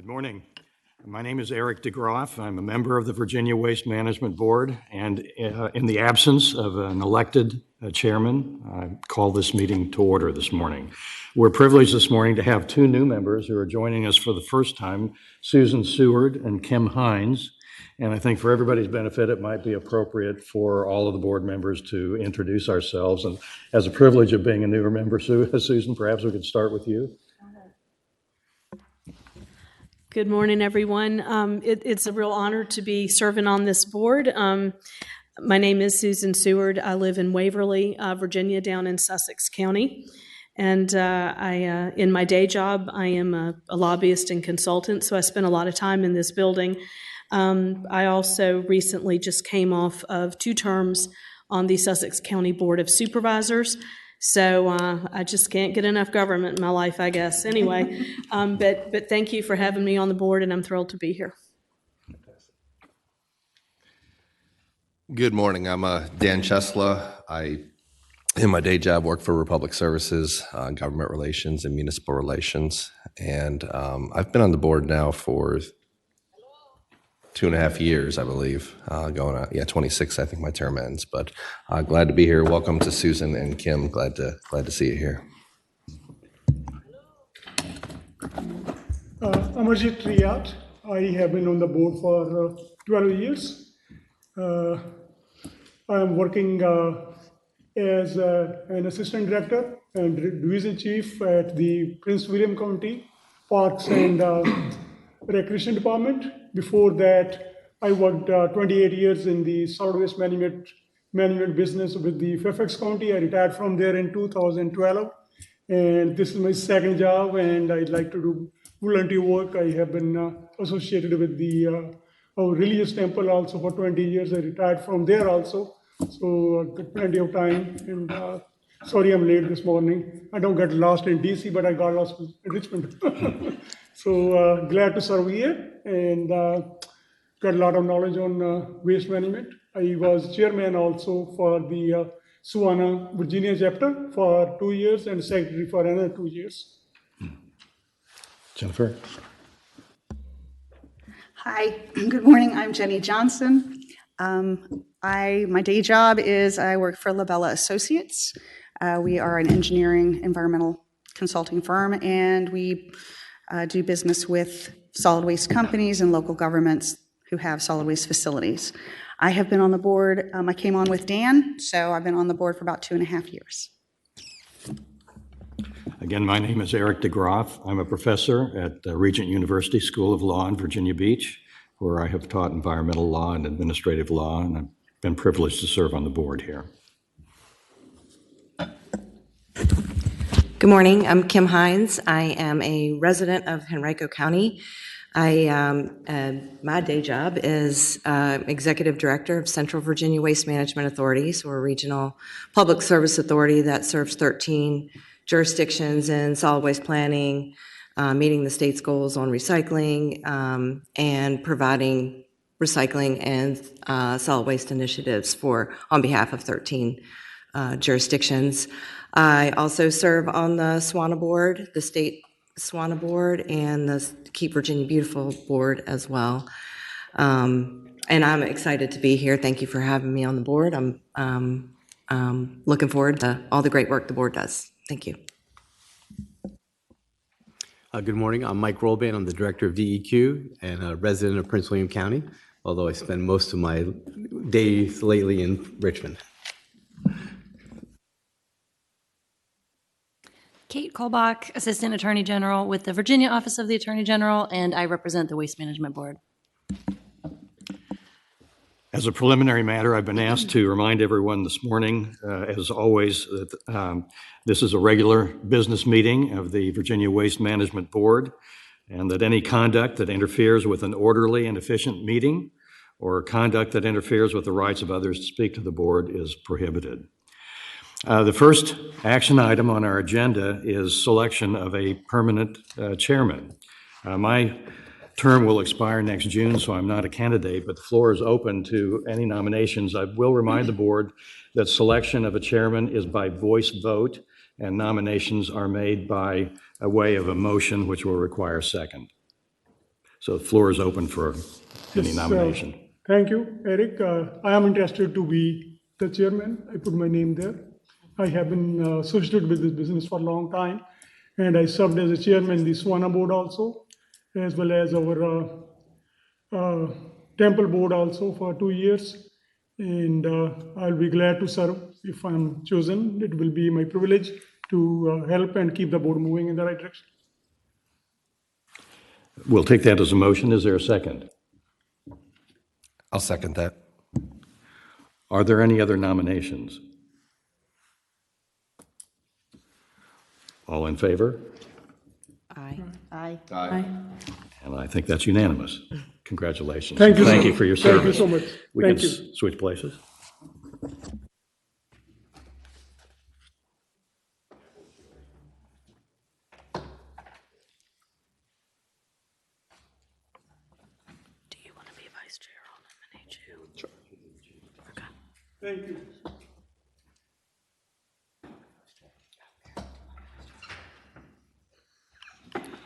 Good morning. My name is Eric DeGroff. I'm a member of the Virginia Waste Management Board, and in the absence of an elected chairman, I call this meeting to order this morning. We're privileged this morning to have two new members who are joining us for the first time, Susan Seward and Kim Hines. And I think for everybody's benefit, it might be appropriate for all of the board members to introduce ourselves. And as a privilege of being a newer member, Susan, perhaps we could start with you. Good morning, everyone. It's a real honor to be serving on this board. My name is Susan Seward. I live in Waverly, Virginia, down in Sussex County. And in my day job, I am a lobbyist and consultant, so I spend a lot of time in this building. I also recently just came off of 2 terms on the Sussex County Board of Supervisors. So I just can't get enough government in my life, I guess. Anyway, but thank you for having me on the board, and I'm thrilled to be here. Good morning. I'm Dan Chesla. I, in my day job, work for Republic Services, government relations and municipal relations. And I've been on the board now for 2.5 years, I believe, going on. 26, I think my term ends, but glad to be here. Welcome to Susan and Kim. Glad to see you here. Amarjit Riyat. I have been on the board for 12 years. I am working as an assistant director and division chief at the Prince William County Parks and Recreation Department. Before that, I worked 28 years in the solid waste management business with the Fairfax County. I retired from there in 2012, and this is my second job, and I'd like to do volunteer work. I have been associated with the our religious temple also for 20 years. I retired from there also, so I've got plenty of time. And sorry I'm late this morning. I don't get lost in DC, but I got lost in Richmond. So glad to serve here, and got a lot of knowledge on waste management. I was chairman also for the Suwana, Virginia chapter for 2 years and secretary for another 2 years. Jennifer. Hi, good morning. I'm Jenny Johnson. My day job is I work for Labella Associates. We are an engineering environmental consulting firm, and we do business with solid waste companies and local governments who have solid waste facilities. I have been on the board, I came on with Dan, so I've been on the board for about 2.5 years. Again, my name is Eric DeGroff. I'm a professor at Regent University School of Law in Virginia Beach, where I have taught environmental law and administrative law, and I've been privileged to serve on the board here. Good morning. I'm Kim Hines. I am a resident of Henrico County. My day job is Executive Director of Central Virginia Waste Management Authority, so we're a regional public service authority that serves 13 jurisdictions in solid waste planning, meeting the state's goals on recycling, and providing recycling and solid waste initiatives on behalf of 13 jurisdictions. I also serve on the SWANA board, the state SWANA board, and the Keep Virginia Beautiful board as well. And I'm excited to be here. Thank you for having me on the board. I'm looking forward to all the great work the board does. Thank you. Good morning. I'm Mike Rolban. I'm the Director of DEQ and a resident of Prince William County, although I spend most of my days lately in Richmond. Kate Kolbach, Assistant Attorney General with the Virginia Office of the Attorney General, and I represent the Waste Management Board. As a preliminary matter, I've been asked to remind everyone this morning, as always, that this is a regular business meeting of the Virginia Waste Management Board, and that any conduct that interferes with an orderly and efficient meeting or conduct that interferes with the rights of others to speak to the board is prohibited. The first action item on our agenda is selection of a permanent chairman. My term will expire next June, so I'm not a candidate, but the floor is open to any nominations. I will remind the board that selection of a chairman is by voice vote, and nominations are made by a way of a motion, which will require a second. So the floor is open for any Yes, nomination. Thank you, Eric. I am interested to be the chairman. I put my name there. I have been associated with this business for a long time, and I served as a chairman in the Swana board also, as well as our temple board also for 2 years. And I'll be glad to serve if I'm chosen. It will be my privilege to help and keep the board moving in the right direction. We'll take that as a motion. Is there a second? I'll second that. Are there any other nominations? All in favor? Aye. Aye. And I think that's unanimous. Congratulations. Thank you, Thank sir. you for your Thank service. you so much. We Thank can you. switch places. Do you want to be vice chair? I'll nominate you. Sure. Okay. Thank you.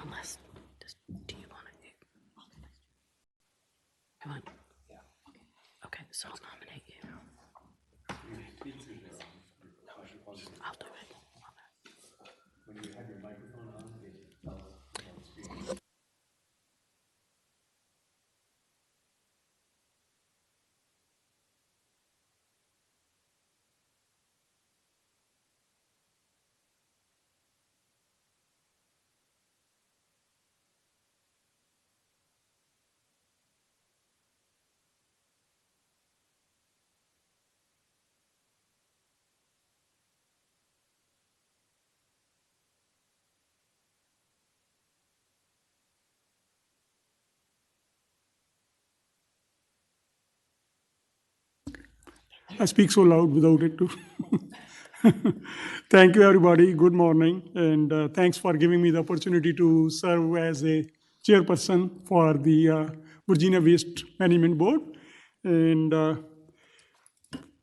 Unless, do you want to? You want? Okay, so I'll nominate you. I'll do it. I speak so loud without it too. Thank you, everybody. Good morning, and thanks for giving me the opportunity to serve as a chairperson for the Virginia Waste Management Board. And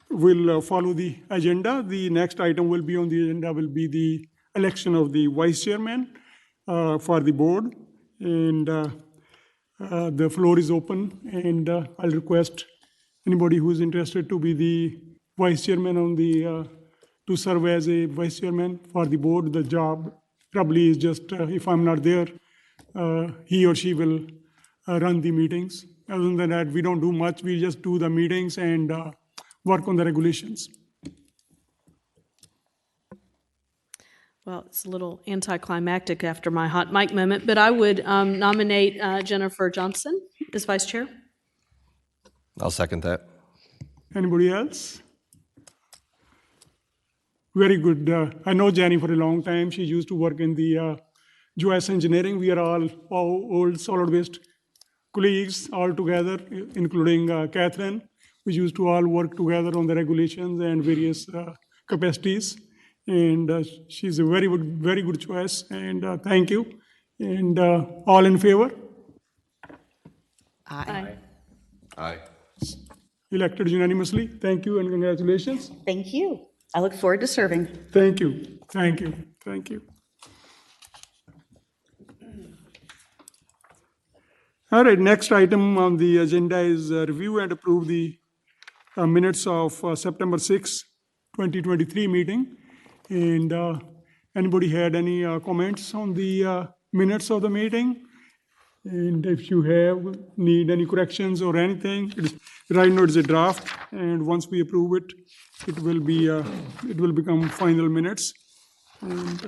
we'll follow the agenda. The next item will be on the agenda will be the election of the vice chairman for the board. And the floor is open, and I'll request anybody who is interested to be the vice chairman on the to serve as a vice chairman for the board. The job probably is just if I'm not there, he or she will run the meetings. Other than that, we don't do much. We just do the meetings and work on the regulations. Well, it's a little anticlimactic after my hot mic moment, but I would nominate Jennifer Johnson as vice chair. I'll second that. Anybody else? Very good. I know Jenny for a long time. She used to work in the US Engineering. We are all old solid waste colleagues all together, including Catherine. We used to all work together on the regulations and various capacities. And she's a very good choice. And thank you. And all in favor? Aye. Aye. Elected unanimously. Thank you and congratulations. Thank you. I look forward to serving. Thank you. Thank you. Thank you. All right, next item on the agenda is review and approve the minutes of September 6, 2023 meeting. And anybody had any comments on the minutes of the meeting? And if you need any corrections or anything, right now it's a draft, and once we approve it, it will become final minutes. And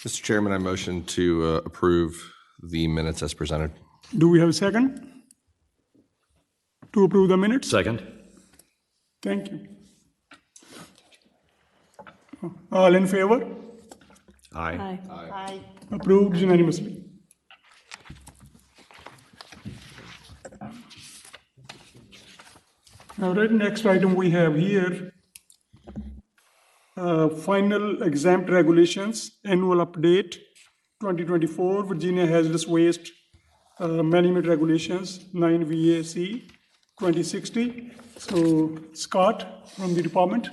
Mr. Chairman, I motion to approve the minutes as presented. do we have a second to approve the minutes? Second? Thank you. All in favor? Aye. Aye. Approved unanimously. All right, next item we have here, final exempt regulations, annual update, 2024, Virginia Hazardous Waste Management Regulations, 9 VAC 2060. So Scott from the department.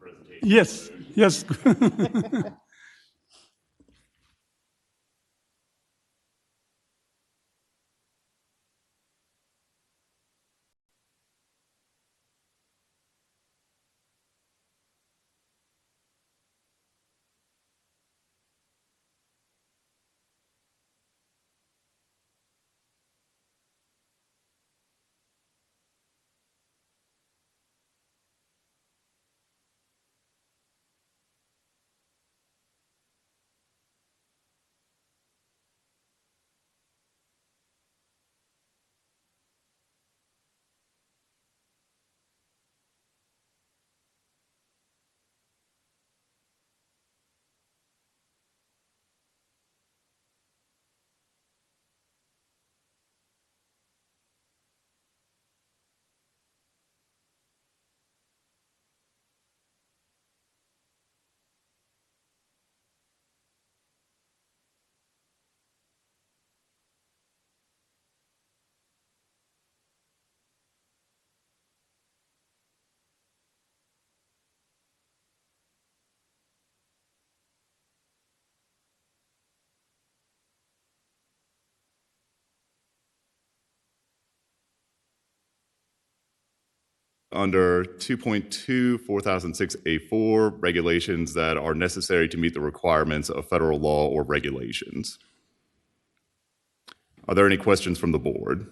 presentation. Yes, yes. Under 2.2 4006A4, regulations that are necessary to meet the requirements of federal law or regulations. Are there any questions from the board?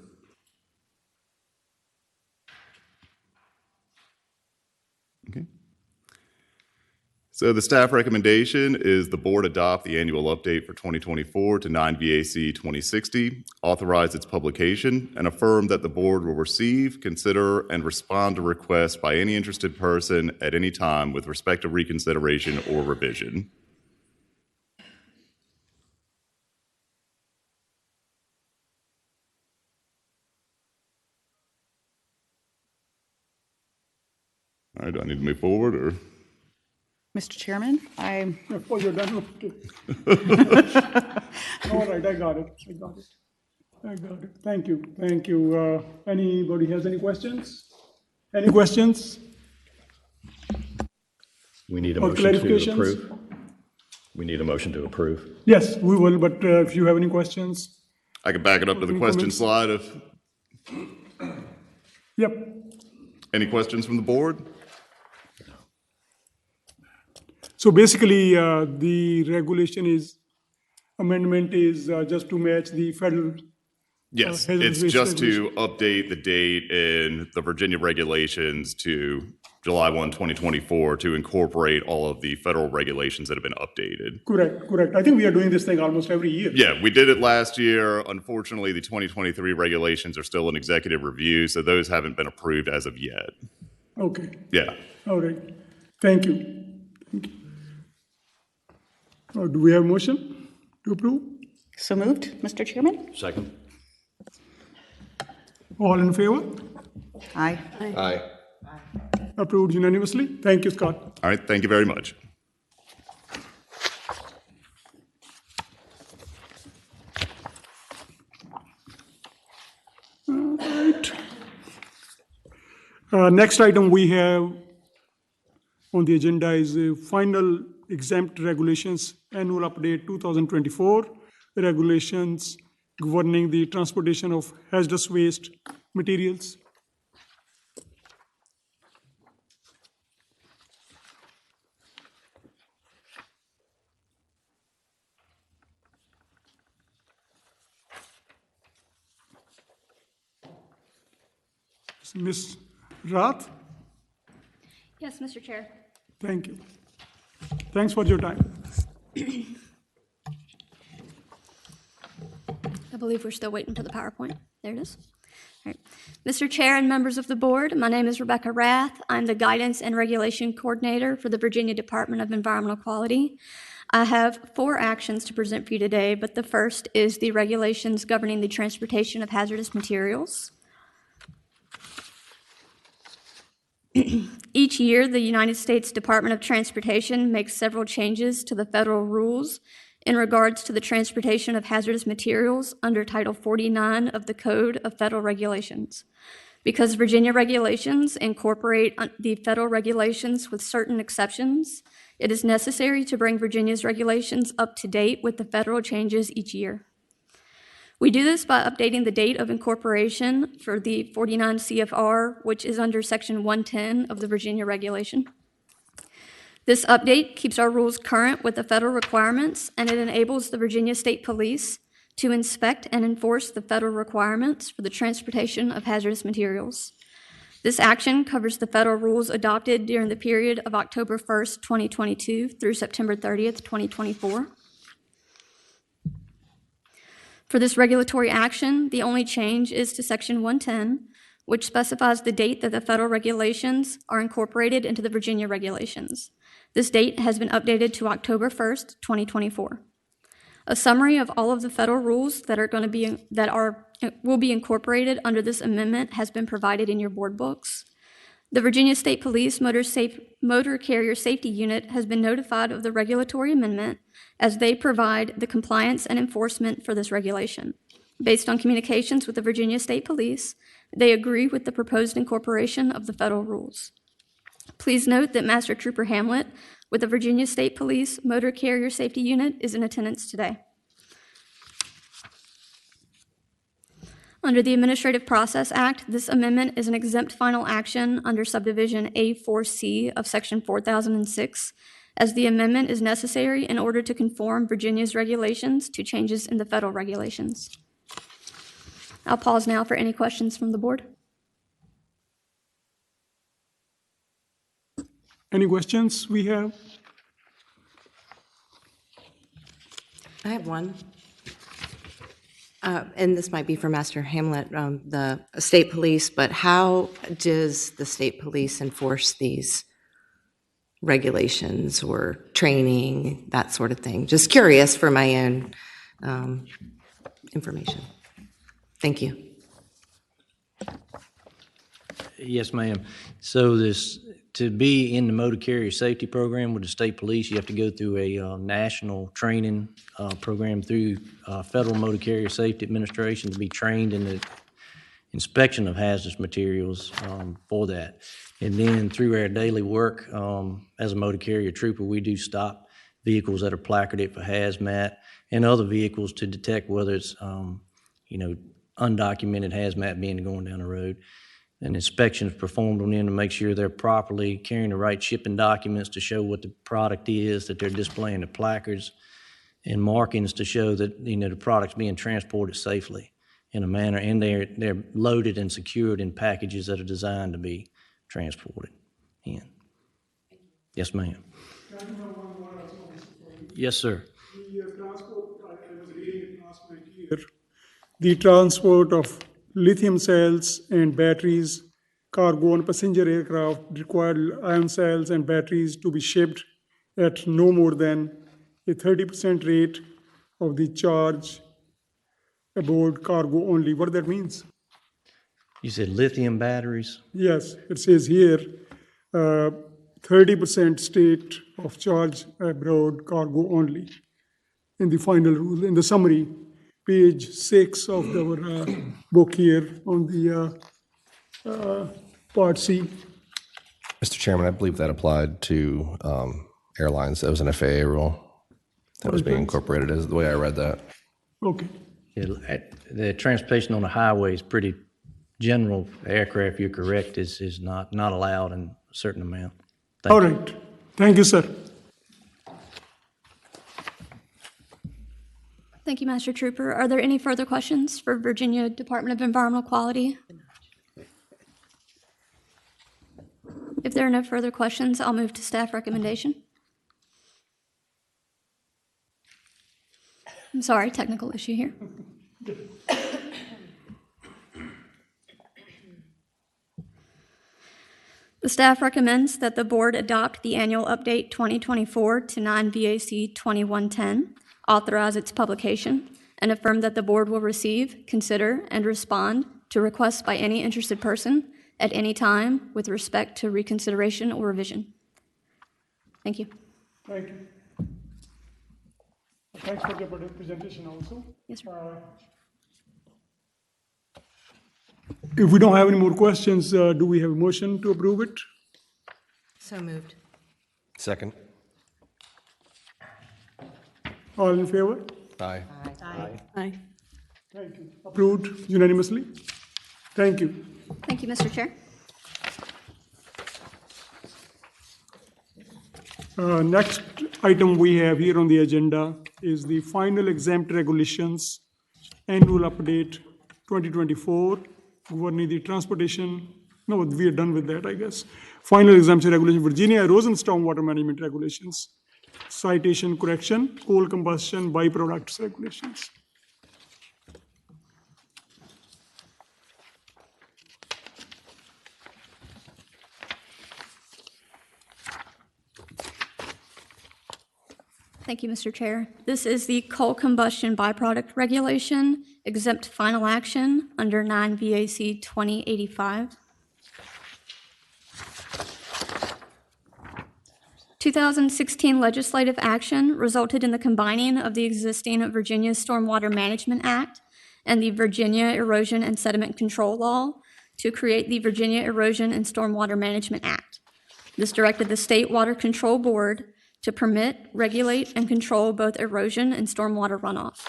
Okay. So the staff recommendation is the board adopt the annual update for 2024 to 9 VAC 2060, authorize its publication, and affirm that the board will receive, consider, and respond to requests by any interested person at any time with respect to reconsideration or revision. All right, do I need to move forward or? Mr. Chairman, I Oh, you're done? Okay. All right, I got it. Thank you. Anybody has any questions? Any questions? We need a Or motion to clarifications? approve. We need a motion to approve. Yes, we will, but if you have any questions? I can back it up to the Any question comments? slide if Yep. any questions from the board. So basically, the amendment is just to match the federal. Yes, hazardous it's waste just to update the date in the Virginia regulations to July 1, 2024 to incorporate all of the federal regulations that have been updated. Correct. I think we are doing this thing almost every year. Yeah, we did it last year. Unfortunately, the 2023 regulations are still in executive review, so those haven't been approved as of yet. Okay, Yeah. all right. Thank you. Do we have a motion to approve? so moved, Mr. Chairman. Second? All in favor? Aye. Aye. Approved unanimously. Thank you, Scott. All right, thank you very much. Next item we have on the agenda is final exempt regulations annual update 2024 regulations governing the transportation of hazardous waste materials. Ms. Rath, Yes, Mr. Chair. thank you. Thanks for your time. I believe we're still waiting for the PowerPoint. There it is. All right. Mr. Chair and members of the board, my name is Rebecca Rath. I'm the Guidance and Regulation Coordinator for the Virginia Department of Environmental Quality. I have 4 actions to present for you today, but the first is the regulations governing the transportation of hazardous materials. Each year, the United States Department of Transportation makes several changes to the federal rules in regards to the transportation of hazardous materials under Title 49 of the Code of Federal Regulations. Because Virginia regulations incorporate the federal regulations with certain exceptions, it is necessary to bring Virginia's regulations up to date with the federal changes each year. We do this by updating the date of incorporation for the 49 CFR, which is under Section 110 of the Virginia regulation. This update keeps our rules current with the federal requirements, and it enables the Virginia State Police to inspect and enforce the federal requirements for the transportation of hazardous materials. This action covers the federal rules adopted during the period of October 1st, 2022 through September 30th, 2024. For this regulatory action, the only change is to Section 110, which specifies the date that the federal regulations are incorporated into the Virginia regulations. This date has been updated to October 1st, 2024. A summary of all of the federal rules that will be incorporated under this amendment has been provided in your board books. The Virginia State Police Motor Carrier Safety Unit has been notified of the regulatory amendment as they provide the compliance and enforcement for this regulation. Based on communications with the Virginia State Police, they agree with the proposed incorporation of the federal rules. Please note that Master Trooper Hamlet with the Virginia State Police Motor Carrier Safety Unit is in attendance today. Under the Administrative Process Act, this amendment is an exempt final action under subdivision A4C of Section 4006, as the amendment is necessary in order to conform Virginia's regulations to changes in the federal regulations. I'll pause now for any questions from the board. Any questions we have? I have one. And this might be for Master Hamlet, the state police, but how does the state police enforce these regulations or training, that sort of thing? Just curious for my own information. Thank you. Yes, ma'am. So to be in the motor carrier safety program with the state police, you have to go through a national training program through Federal Motor Carrier Safety Administration to be trained in the inspection of hazardous materials for that. And then through our daily work as a motor carrier trooper, we do stop vehicles that are placarded for hazmat and other vehicles to detect whether it's undocumented hazmat being going down the road. An inspection is performed on them to make sure they're properly carrying the right shipping documents to show what the product is, that they're displaying the placards and markings to show that the product's being transported safely in a manner, and they're loaded and secured in packages that are designed to be transported in. Yes, ma'am. Yes, sir. The transport, I was reading last night here, the transport of lithium cells and batteries, cargo and passenger aircraft require ion cells and batteries to be shipped at no more than a 30% rate of the charge aboard cargo only. What that means? You said lithium batteries? Yes, it says here 30% state of charge aboard cargo only in the final rule, in the summary. Page 6 of our book here on the Part C. Mr. Chairman, I believe that applied to airlines. That was an FAA rule that was being incorporated, is the way I read that. Okay. The transportation on the highway is pretty general. Aircraft, you're correct, is not allowed in a certain amount. All right. Thank you, sir. Thank you, Master Trooper. Are there any further questions for Virginia Department of Environmental Quality? If there are no further questions, I'll move to staff recommendation. I'm sorry, technical issue here. The staff recommends that the board adopt the annual update 2024 to 9 VAC 2110, authorize its publication, and affirm that the board will receive, consider, and respond to requests by any interested person at any time with respect to reconsideration or revision. Thank you. Thank you. Thanks for the presentation also. Yes, sir. If we don't have any more questions, do we have a motion to approve it? So moved. Second. All in favor? Aye. Aye. Thank you. Approved unanimously. Thank you. Thank you, Mr. Chair. Next item we have here on the agenda is the final exempt regulations annual update 2024 governing the transportation. No, we are done with that, I guess. Final exemption regulation, Virginia erosion stormwater management regulations, citation correction, coal combustion byproducts regulations. Thank you, Mr. Chair. This is the coal combustion byproduct regulation, exempt final action under 9 VAC 2085. 2016 legislative action resulted in the combining of the existing Virginia Stormwater Management Act and the Virginia Erosion and Sediment Control Law to create the Virginia Erosion and Stormwater Management Act. This directed the State Water Control Board to permit, regulate, and control both erosion and stormwater runoff.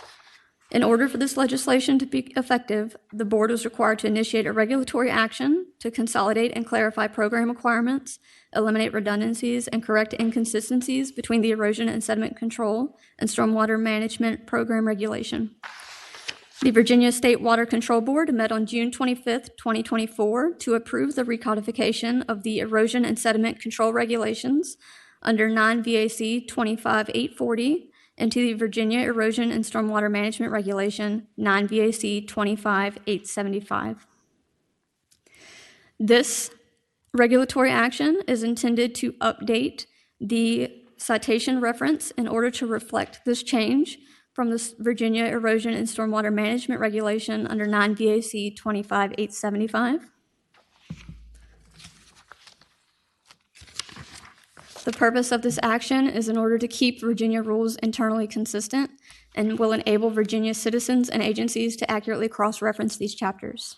In order for this legislation to be effective, the board was required to initiate a regulatory action to consolidate and clarify program requirements, eliminate redundancies, and correct inconsistencies between the erosion and sediment control and stormwater management program regulation. The Virginia State Water Control Board met on June 25th, 2024 to approve the recodification of the erosion and sediment control regulations under 9 VAC 25840 into the Virginia Erosion and Stormwater Management Regulation 9 VAC 25875. This regulatory action is intended to update the citation reference in order to reflect this change from the Virginia Erosion and Stormwater Management Regulation under 9 VAC 25875. The purpose of this action is in order to keep Virginia rules internally consistent and will enable Virginia citizens and agencies to accurately cross-reference these chapters.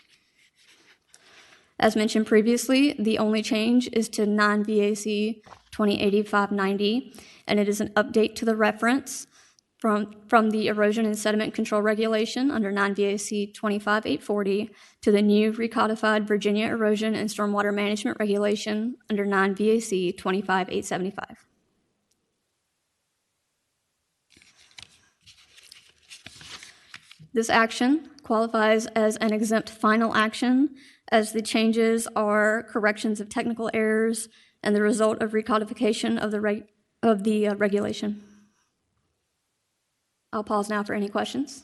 As mentioned previously, the only change is to 9 VAC 2085-90, and it is an update to the reference from the Erosion and Sediment Control Regulation under 9 VAC 25840 to the new recodified Virginia Erosion and Stormwater Management Regulation under 9 VAC 25875. This action qualifies as an exempt final action as the changes are corrections of technical errors and the result of recodification of the regulation. I'll pause now for any questions.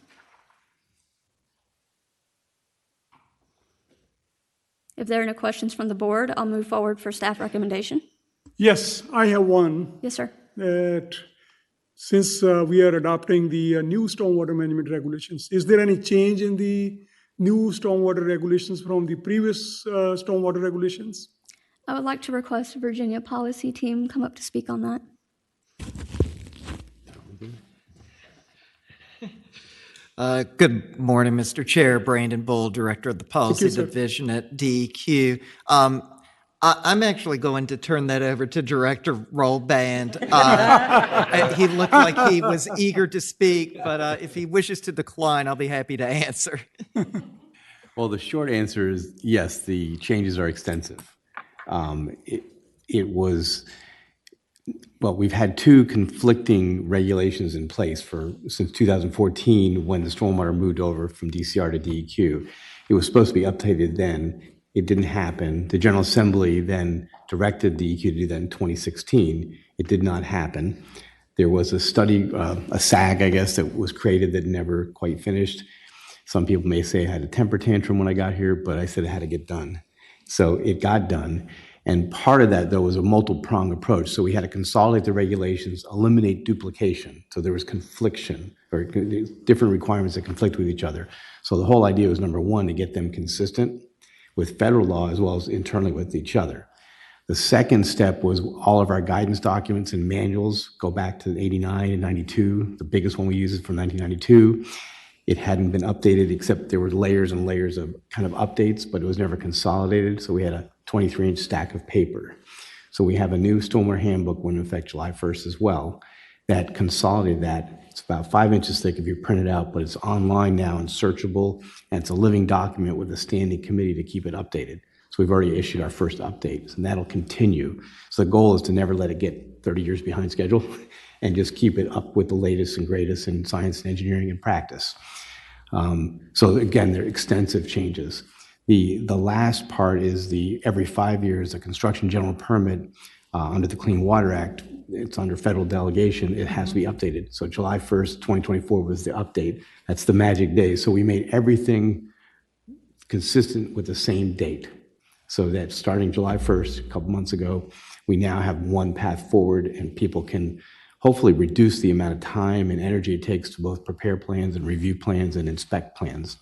If there are no questions from the board, I'll move forward for staff recommendation. Yes, I have one. Yes, sir. That since we are adopting the new stormwater management regulations, is there any change in the new stormwater regulations from the previous stormwater regulations? I would like to request the Virginia policy team come up to speak on that. Good morning, Mr. Chair. Brandon Bull, Director of the Policy Division at DEQ. I'm actually going to turn that over to Director Rollband. He looked like he was eager to speak, but if he wishes to decline, I'll be happy to answer. Well, the short answer is yes, the changes are extensive. We've had two conflicting regulations in place since 2014 when the stormwater moved over from DCR to DEQ. It was supposed to be updated then. It didn't happen. The General Assembly then directed DEQ to do that in 2016. It did not happen. There was a study, a SAG, I guess, that was created that never quite finished. Some people may say I had a temper tantrum when I got here, but I said it had to get done. So it got done. And part of that, though, was a multiple-pronged approach. So we had to consolidate the regulations, eliminate duplication. So there was confliction, or different requirements that conflict with each other. So the whole idea was, number one, to get them consistent with federal law as well as internally with each other. The second step was all of our guidance documents and manuals go back to 89 and 92. The biggest one we use is from 1992. It hadn't been updated, except there were layers and layers of kind of updates, but it was never consolidated. So we had a 23-inch stack of paper. So we have a new stormwater handbook went into effect July 1st as well that consolidated that. It's about 5 inches thick if you print it out, but it's online now and searchable, and it's a living document with a standing committee to keep it updated. So we've already issued our first updates, and that'll continue. So the goal is to never let it get 30 years behind schedule and just keep it up with the latest and greatest in science and engineering and practice. So again, they're extensive changes. The last part is every 5 years, the construction general permit under the Clean Water Act, it's under federal delegation, it has to be updated. So July 1st, 2024 was the update. That's the magic day. So we made everything consistent with the same date. So that starting July 1st, a couple months ago, we now have one path forward, and people can hopefully reduce the amount of time and energy it takes to both prepare plans and review plans and inspect plans.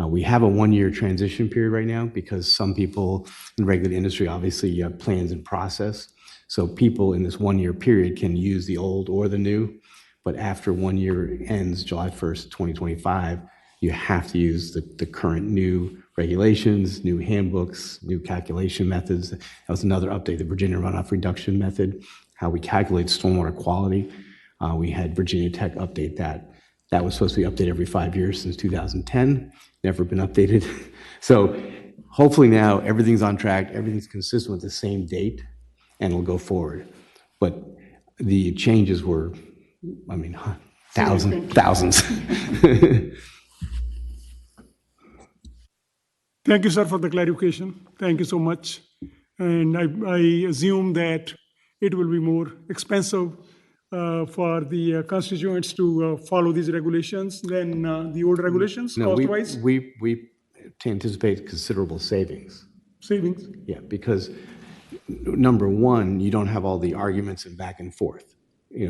We have a 1-year transition period right now because some people in the regulated industry obviously have plans in process. So people in this 1-year period can use the old or the new, but after 1 year ends, July 1st, 2025, you have to use the current new regulations, new handbooks, new calculation methods. That was another update, the Virginia runoff reduction method, how we calculate stormwater quality. We had Virginia Tech update that. That was supposed to be updated every 5 years since 2010, never been updated. So hopefully now everything's on track, everything's consistent with the same date, and it'll go forward. But the changes were, I mean, thousands. Thank you, sir, for the clarification. Thank you so much. And I assume that it will be more expensive for the constituents to follow these regulations than the old regulations, No, cost-wise? we anticipate considerable savings. Savings? Yeah, because number one, you don't have all the arguments and back and forth,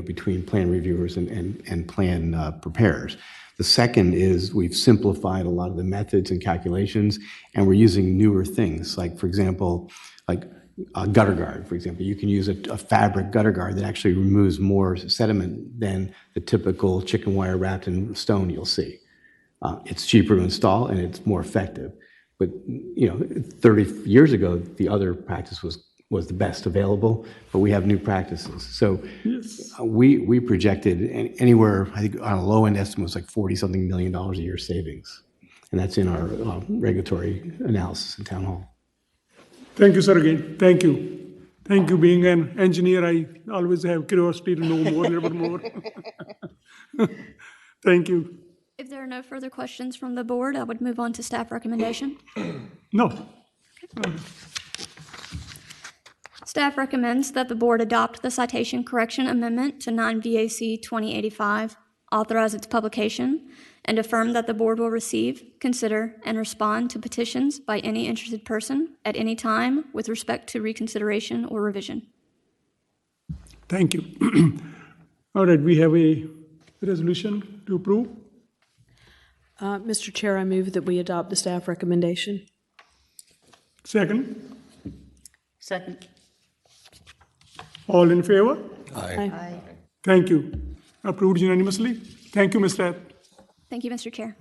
between plan reviewers and plan preparers. The second is we've simplified a lot of the methods and calculations, and we're using newer things. Like, for example, like a gutter guard, for example. You can use a fabric gutter guard that actually removes more sediment than the typical chicken wire wrapped in stone you'll see. It's cheaper to install, and it's more effective. But 30 years ago, the other practice was the best available, but we have new practices. So yes. We projected anywhere, I think on a low end estimate was like $40-something million a year savings. And that's in our regulatory analysis in town hall. Thank you, sir, again. Thank you. Thank you. Being an engineer, I always have curiosity to know more, a little bit more. Thank you. If there are no further questions from the board, I would move on to staff recommendation. No. Okay. Staff recommends that the board adopt the citation correction amendment to 9 VAC 2085, authorize its publication, and affirm that the board will receive, consider, and respond to petitions by any interested person at any time with respect to reconsideration or revision. Thank you. All right, we have a resolution to approve. Mr. Chair, I move that we adopt the staff recommendation. Second. Second. All in favor? Aye. Thank you. Approved unanimously. Thank you, Mr. Rath. Thank you, Mr. Chair.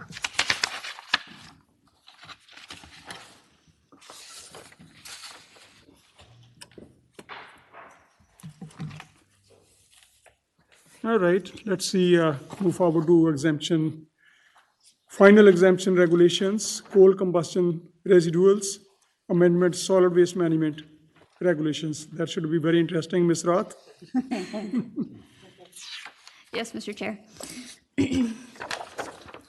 All right, let's see, move forward to exemption. Final exemption regulations, coal combustion residuals, amendment solid waste management regulations. That should be very interesting, Ms. Roth. Yes, Mr. Chair.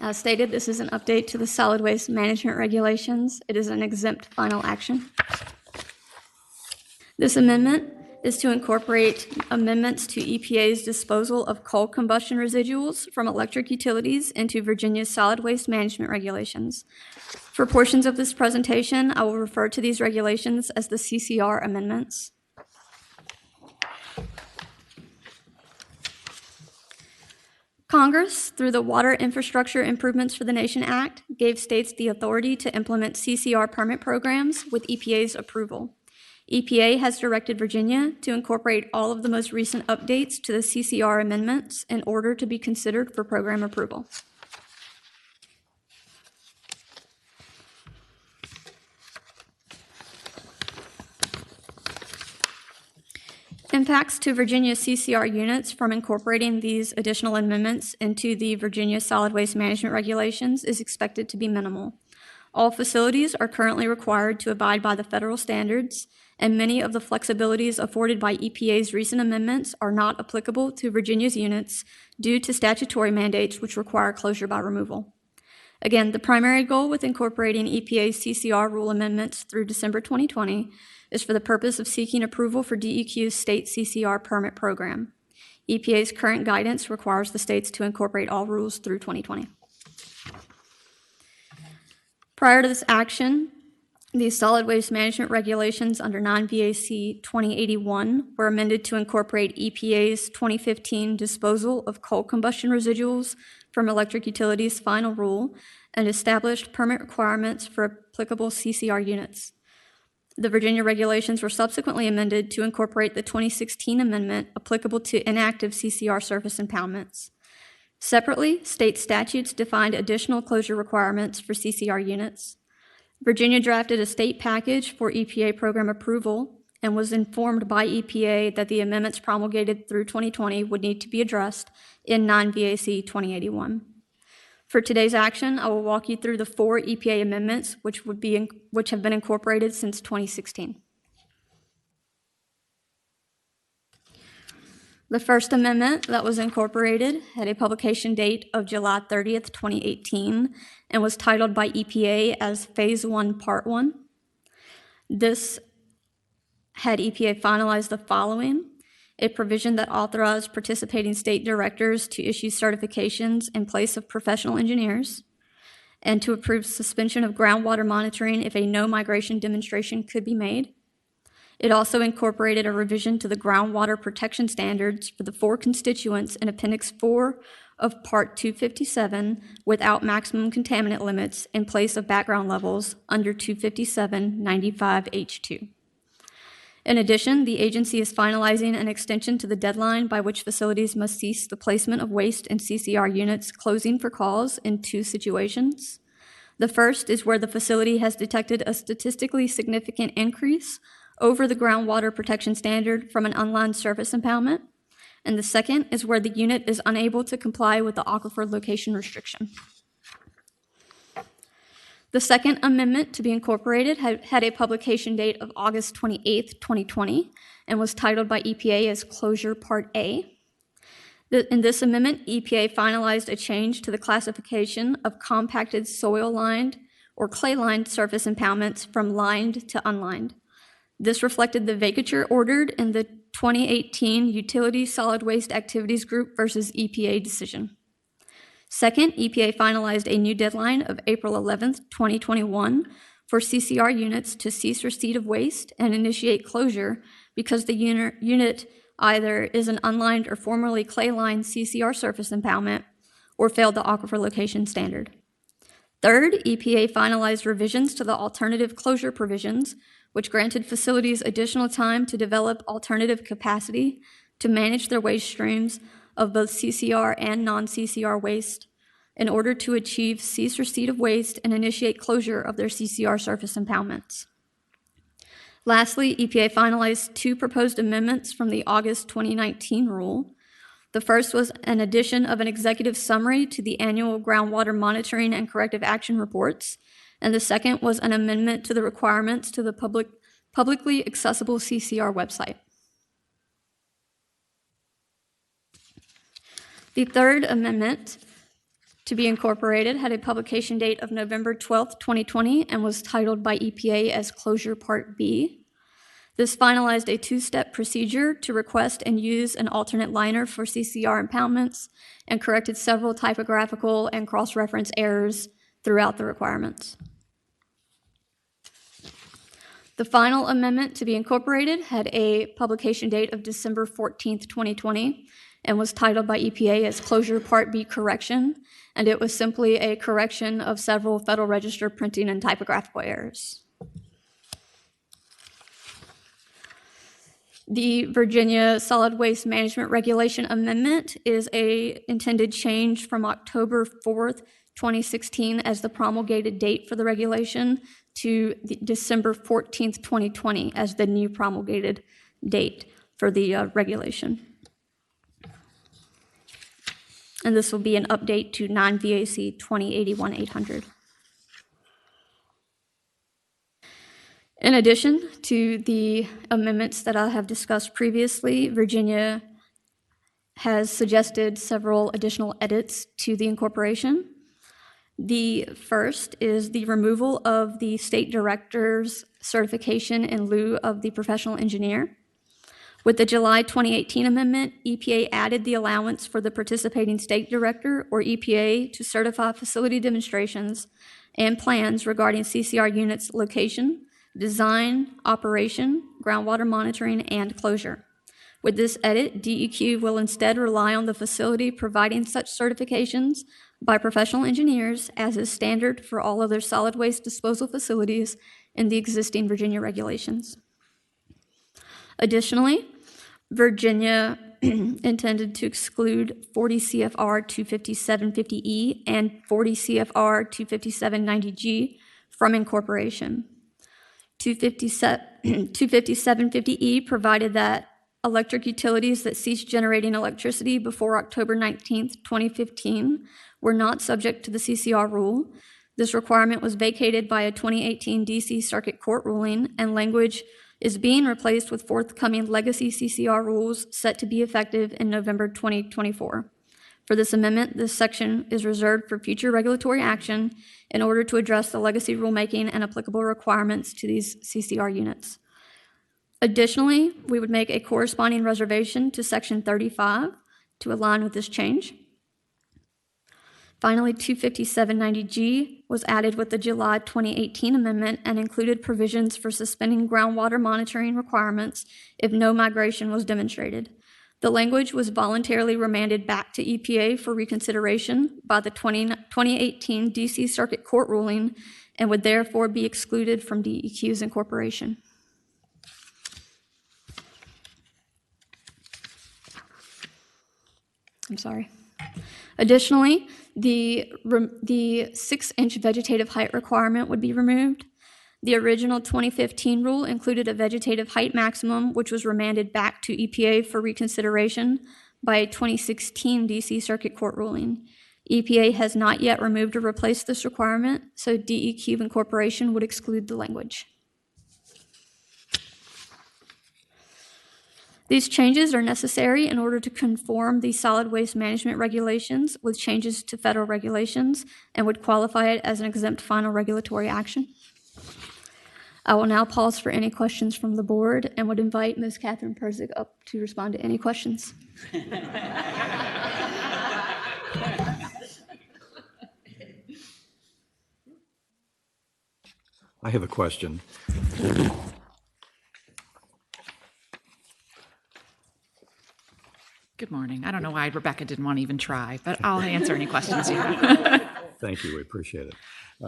As stated, this is an update to the solid waste management regulations. It is an exempt final action. This amendment is to incorporate amendments to EPA's disposal of coal combustion residuals from electric utilities into Virginia's solid waste management regulations. For portions of this presentation, I will refer to these regulations as the CCR amendments. Congress, through the Water Infrastructure Improvements for the Nation Act, gave states the authority to implement CCR permit programs with EPA's approval. EPA has directed Virginia to incorporate all of the most recent updates to the CCR amendments in order to be considered for program approval. Impacts to Virginia CCR units from incorporating these additional amendments into the Virginia Solid Waste Management Regulations is expected to be minimal. All facilities are currently required to abide by the federal standards, and many of the flexibilities afforded by EPA's recent amendments are not applicable to Virginia's units due to statutory mandates which require closure by removal. Again, the primary goal with incorporating EPA's CCR rule amendments through December 2020 is for the purpose of seeking approval for DEQ's state CCR permit program. EPA's current guidance requires the states to incorporate all rules through 2020. Prior to this action, the solid waste management regulations under 9 VAC 2081 were amended to incorporate EPA's 2015 disposal of coal combustion residuals from electric utilities final rule and established permit requirements for applicable CCR units. The Virginia regulations were subsequently amended to incorporate the 2016 amendment applicable to inactive CCR surface impoundments. Separately, state statutes defined additional closure requirements for CCR units. Virginia drafted a state package for EPA program approval and was informed by EPA that the amendments promulgated through 2020 would need to be addressed in 9 VAC 2081. For today's action, I will walk you through the 4 EPA amendments which have been incorporated since 2016. The first amendment that was incorporated had a publication date of July 30th, 2018, and was titled by EPA as Phase 1, Part 1. This had EPA finalize the following: a provision that authorized participating state directors to issue certifications in place of professional engineers, and to approve suspension of groundwater monitoring if a no migration demonstration could be made. It also incorporated a revision to the groundwater protection standards for the 4 constituents in Appendix 4 of Part 257 without maximum contaminant limits in place of background levels under 257.95H2. In addition, the agency is finalizing an extension to the deadline by which facilities must cease the placement of waste in CCR units closing for cause in 2 situations. The first is where the facility has detected a statistically significant increase over the groundwater protection standard from an unlined surface impoundment, and the second is where the unit is unable to comply with the aquifer location restriction. The second amendment to be incorporated had a publication date of August 28th, 2020, and was titled by EPA as Closure Part A. In this amendment, EPA finalized a change to the classification of compacted soil-lined or clay-lined surface impoundments from lined to unlined. This reflected the vacatur ordered in the 2018 Utility Solid Waste Activities Group versus EPA decision. Second, EPA finalized a new deadline of April 11th, 2021 for CCR units to cease receipt of waste and initiate closure because the unit either is an unlined or formerly clay-lined CCR surface impoundment or failed the aquifer location standard. Third, EPA finalized revisions to the alternative closure provisions, which granted facilities additional time to develop alternative capacity to manage their waste streams of both CCR and non-CCR waste in order to achieve cease receipt of waste and initiate closure of their CCR surface impoundments. Lastly, EPA finalized 2 proposed amendments from the August 2019 rule. The first was an addition of an executive summary to the annual groundwater monitoring and corrective action reports, and the second was an amendment to the requirements to the publicly accessible CCR website. The third amendment to be incorporated had a publication date of November 12th, 2020, and was titled by EPA as Closure Part B. This finalized a 2-step procedure to request and use an alternate liner for CCR impoundments and corrected several typographical and cross-reference errors throughout the requirements. The final amendment to be incorporated had a publication date of December 14th, 2020, and was titled by EPA as Closure Part B Correction, and it was simply a correction of several Federal Register printing and typographical errors. The Virginia Solid Waste Management Regulation Amendment is an intended change from October 4th, 2016 as the promulgated date for the regulation to December 14th, 2020 as the new promulgated date. for the regulation. And this will be an update to 9 VAC 2081-800. In addition to the amendments that I have discussed previously, Virginia has suggested several additional edits to the incorporation. The first is the removal of the state director's certification in lieu of the professional engineer. With the July 2018 amendment, EPA added the allowance for the participating state director or EPA to certify facility demonstrations and plans regarding CCR units' location, design, operation, groundwater monitoring, and closure. With this edit, DEQ will instead rely on the facility providing such certifications by professional engineers as is standard for all other solid waste disposal facilities in the existing Virginia regulations. Additionally, Virginia intended to exclude 40 CFR 25750E and 40 CFR 25790G from incorporation. 25750E provided that electric utilities that ceased generating electricity before October 19, 2015 were not subject to the CCR rule. This requirement was vacated by a 2018 DC Circuit Court ruling, and language is being replaced with forthcoming legacy CCR rules set to be effective in November 2024. For this amendment, this section is reserved for future regulatory action in order to address the legacy rulemaking and applicable requirements to these CCR units. Additionally, we would make a corresponding reservation to Section 35 to align with this change. Finally, 25790G was added with the July 2018 amendment and included provisions for suspending groundwater monitoring requirements if no migration was demonstrated. The language was voluntarily remanded back to EPA for reconsideration by the 2018 DC Circuit Court ruling and would therefore be excluded from DEQ's incorporation. I'm sorry. Additionally, the 6-inch vegetative height requirement would be removed. The original 2015 rule included a vegetative height maximum, which was remanded back to EPA for reconsideration by a 2016 DC Circuit Court ruling. EPA has not yet removed or replaced this requirement, so DEQ incorporation would exclude the language. These changes are necessary in order to conform the solid waste management regulations with changes to federal regulations and would qualify it as an exempt final regulatory action. I will now pause for any questions from the board and would invite Ms. Catherine Perzik up to respond to any questions. I have a question. Good morning. I don't know why Rebecca didn't want to even try, but I'll answer any questions you have. Thank you. We appreciate it.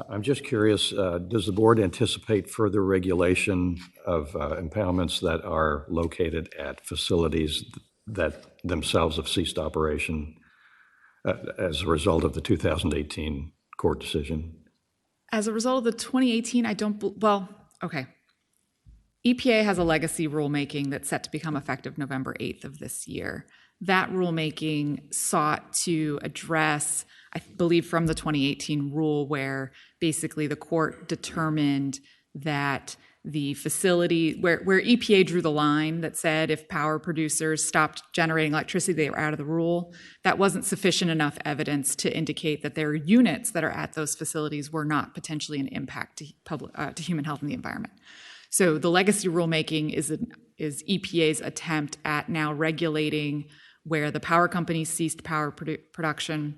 I'm just curious, does the board anticipate further regulation of impoundments that are located at facilities that themselves have ceased operation as a result of the 2018 court decision? As a result of the 2018, EPA has a legacy rulemaking that's set to become effective November 8th of this year. That rulemaking sought to address, I believe, from the 2018 rule where basically the court determined that the facility, where EPA drew the line that said if power producers stopped generating electricity, they were out of the rule. That wasn't sufficient enough evidence to indicate that their units that are at those facilities were not potentially an impact to human health and the environment. So the legacy rulemaking is EPA's attempt at now regulating where the power companies ceased power production,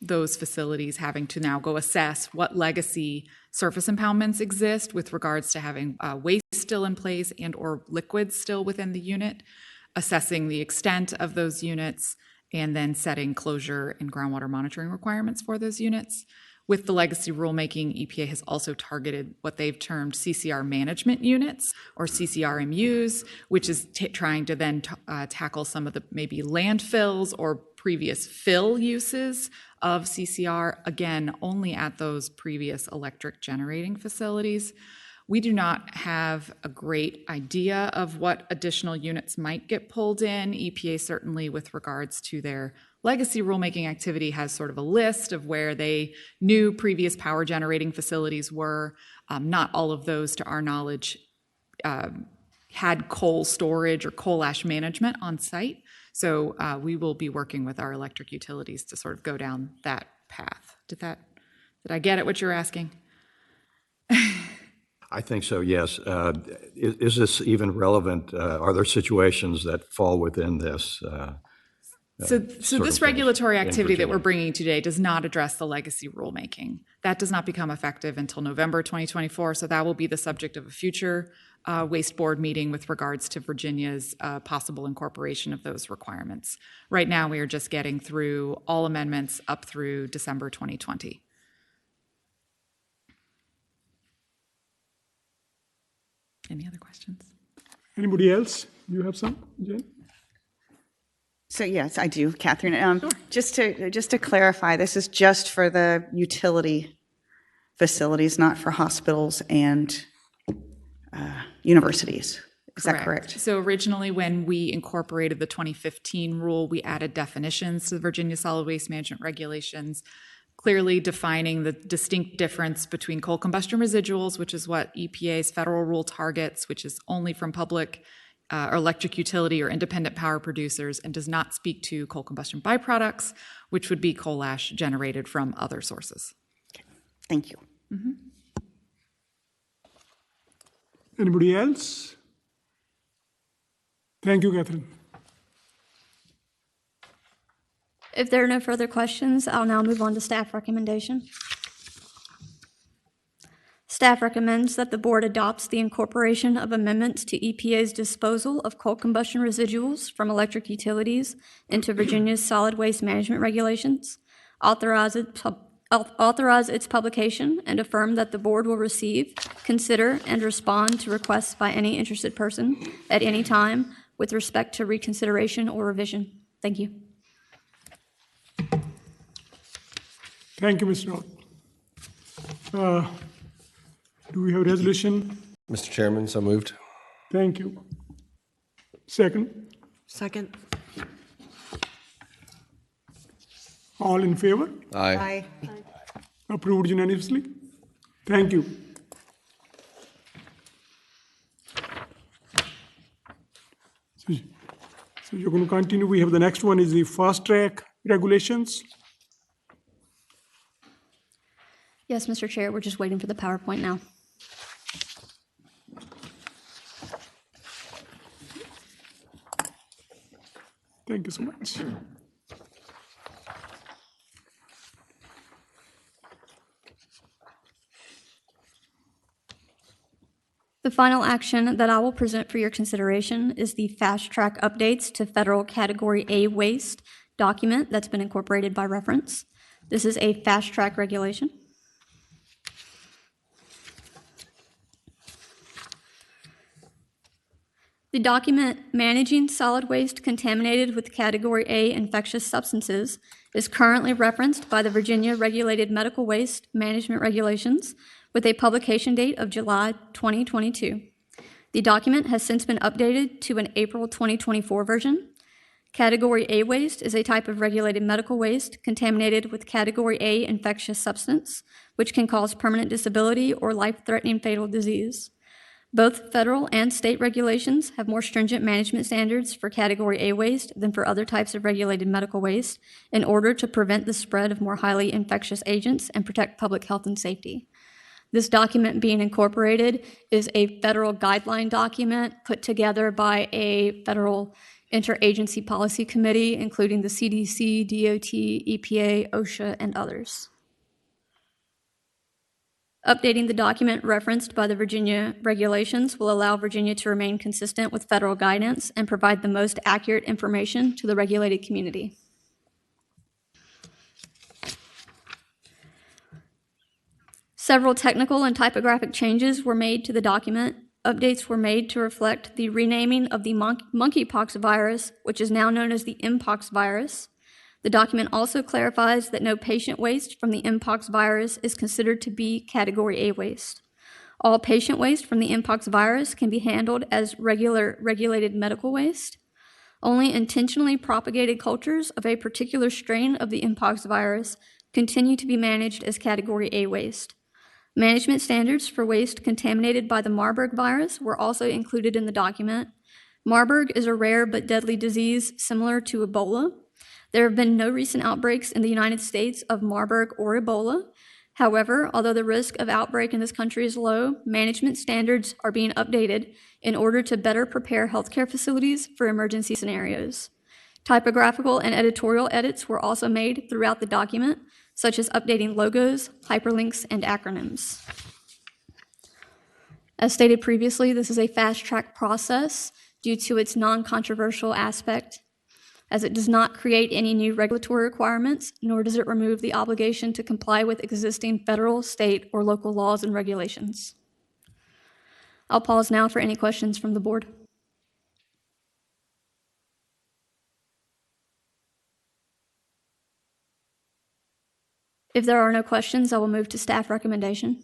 those facilities having to now go assess what legacy surface impoundments exist with regards to having waste still in place and or liquids still within the unit, assessing the extent of those units, and then setting closure and groundwater monitoring requirements for those units. With the legacy rulemaking, EPA has also targeted what they've termed CCR management units, or CCRMUs, which is trying to then tackle some of the maybe landfills or previous fill uses of CCR, again, only at those previous electric generating facilities. We do not have a great idea of what additional units might get pulled in. EPA certainly, with regards to their legacy rulemaking activity, has sort of a list of where they knew previous power generating facilities were. Not all of those, to our knowledge, had coal storage or coal ash management on site. So we will be working with our electric utilities to sort of go down that path. Did I get at what you're asking? I think so, yes. Is this even relevant? Are there situations that fall within this? So this regulatory activity that we're bringing today does not address the legacy rulemaking. That does not become effective until November 2024, so that will be the subject of a future Waste Board meeting with regards to Virginia's possible incorporation of those requirements. Right now, we are just getting through all amendments up through December 2020. Any other questions? Anybody else? You have some, Jen? So yes, I do, Catherine. Just to clarify, this is just for the utility facilities, not for hospitals and universities. Is that correct? So originally, when we incorporated the 2015 rule, we added definitions to the Virginia Solid Waste Management Regulations, clearly defining the distinct difference between coal combustion residuals, which is what EPA's federal rule targets, which is only from public or electric utility or independent power producers, and does not speak to coal combustion byproducts, which would be coal ash generated from other sources. Thank you. Mm-hmm. Anybody else? Thank you, Catherine. If there are no further questions, I'll now move on to staff recommendation. Staff recommends that the board adopts the incorporation of amendments to EPA's disposal of coal combustion residuals from electric utilities into Virginia's solid waste management regulations, authorize its publication, and affirm that the board will receive, consider, and respond to requests by any interested person at any time with respect to reconsideration or revision. Thank you. Thank you, Mr. Roth. Do we have a resolution? Mr. Chairman, so moved. Thank you. Second? Second. All in favor? Aye. Approved unanimously. Thank you. So you're going to continue. We have the next one is the fast track regulations. Yes, Mr. Chair, we're just waiting for the PowerPoint now. Thank you so much. The final action that I will present for your consideration is the fast track updates to federal Category A waste document that's been incorporated by reference. This is a fast track regulation. The document managing solid waste contaminated with Category A infectious substances is currently referenced by the Virginia Regulated Medical Waste Management Regulations with a publication date of July 2022. The document has since been updated to an April 2024 version. Category A waste is a type of regulated medical waste contaminated with Category A infectious substance, which can cause permanent disability or life-threatening fatal disease. Both federal and state regulations have more stringent management standards for Category A waste than for other types of regulated medical waste in order to prevent the spread of more highly infectious agents and protect public health and safety. This document being incorporated is a federal guideline document put together by a federal interagency policy committee, including the CDC, DOT, EPA, OSHA, and others. Updating the document referenced by the Virginia regulations will allow Virginia to remain consistent with federal guidance and provide the most accurate information to the regulated community. Several technical and typographic changes were made to the document. Updates were made to reflect the renaming of the monkeypox virus, which is now known as the mpox virus. The document also clarifies that no patient waste from the mpox virus is considered to be Category A waste. All patient waste from the mpox virus can be handled as regulated medical waste. Only intentionally propagated cultures of a particular strain of the mpox virus continue to be managed as Category A waste. Management standards for waste contaminated by the Marburg virus were also included in the document. Marburg is a rare but deadly disease similar to Ebola. There have been no recent outbreaks in the United States of Marburg or Ebola. However, although the risk of outbreak in this country is low, management standards are being updated in order to better prepare healthcare facilities for emergency scenarios. Typographical and editorial edits were also made throughout the document, such as updating logos, hyperlinks, and acronyms. As stated previously, this is a fast-track process due to its non-controversial aspect, as it does not create any new regulatory requirements, nor does it remove the obligation to comply with existing federal, state, or local laws and regulations. I'll pause now for any questions from the board. If there are no questions, I will move to staff recommendation.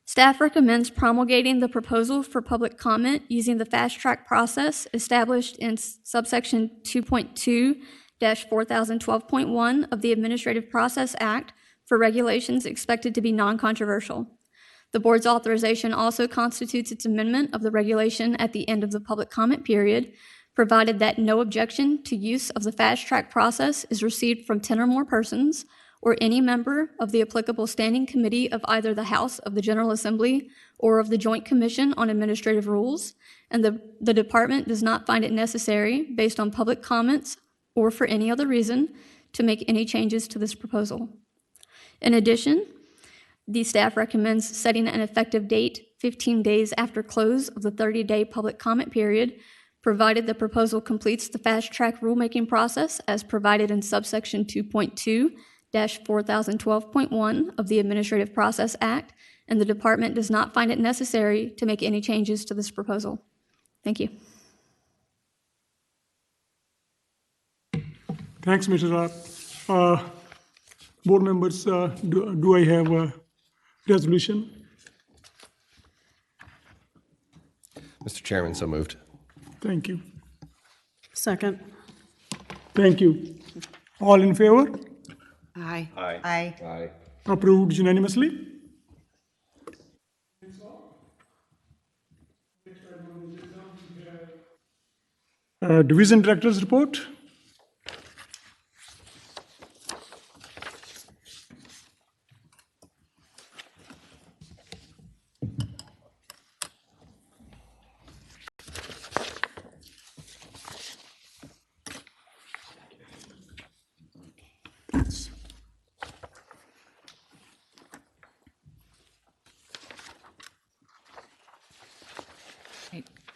Staff recommends promulgating the proposal for public comment using the fast track process established in subsection 2.2-4012.1 of the Administrative Process Act for regulations expected to be non-controversial. The board's authorization also constitutes its amendment of the regulation at the end of the public comment period, provided that no objection to use of the fast track process is received from 10 or more persons or any member of the applicable standing committee of either the House of the General Assembly or of the Joint Commission on Administrative Rules, and the department does not find it necessary, based on public comments or for any other reason, to make any changes to this proposal. In addition, the staff recommends setting an effective date 15 days after close of the 30-day public comment period, provided the proposal completes the fast-track rulemaking process as provided in subsection 2.2-4012.1 of the Administrative Process Act, and the department does not find it necessary to make any changes to this proposal. Thank you. Thanks, Mr. Rath. Board members, do I have a resolution? Mr. Chairman, so moved. Thank you. Second. Thank you. All in favor? Aye. Aye. Aye. Aye. Approved unanimously. Division Director's report.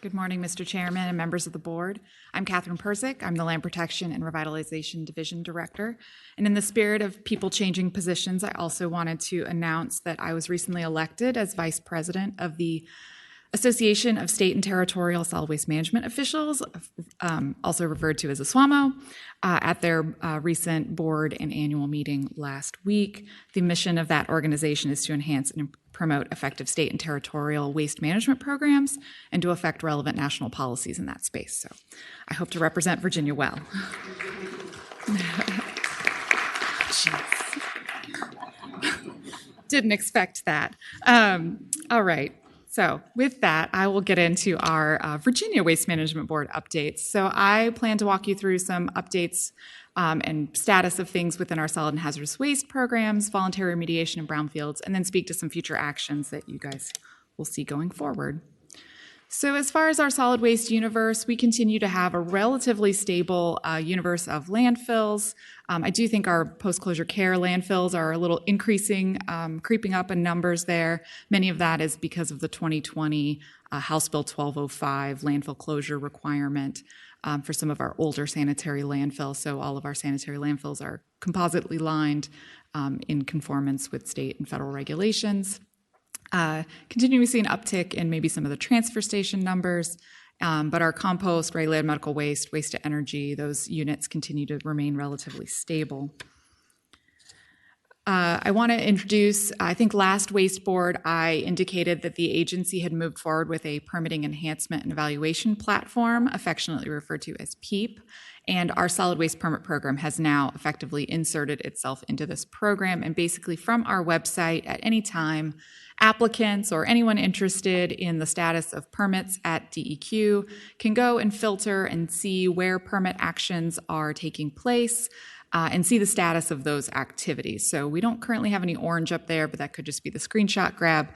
Good morning, Mr. Chairman and members of the board. I'm Catherine Persick. I'm the Land Protection and Revitalization Division Director. And in the spirit of people changing positions, I also wanted to announce that I was recently elected as Vice President of the Association of State and Territorial Solid Waste Management Officials, also referred to as a SWAMO, at their recent board and annual meeting last week. The mission of that organization is to enhance and promote effective state and territorial waste management programs and to affect relevant national policies in that space. So I hope to represent Virginia well. Didn't expect that. All right. So with that, I will get into our Virginia Waste Management Board updates. So I plan to walk you through some updates and status of things within our solid and hazardous waste programs, voluntary remediation in brownfields, and then speak to some future actions that you guys will see going forward. So as far as our solid waste universe, we continue to have a relatively stable universe of landfills. I do think our post-closure care landfills are a little increasing, creeping up in numbers there. Many of that is because of the 2020 House Bill 1205 landfill closure requirement for some of our older sanitary landfills. So all of our sanitary landfills are compositely lined in conformance with state and federal regulations. Continuing to see an uptick in maybe some of the transfer station numbers, but our compost, regulated medical waste, waste to energy, those units continue to remain relatively stable. I want to introduce, I think last Waste Board, I indicated that the agency had moved forward with a permitting enhancement and evaluation platform, affectionately referred to as PEEP, and our solid waste permit program has now effectively inserted itself into this program. And basically from our website at any time, applicants or anyone interested in the status of permits at DEQ can go and filter and see where permit actions are taking place, and see the status of those activities. So we don't currently have any orange up there, but that could just be the screenshot grab.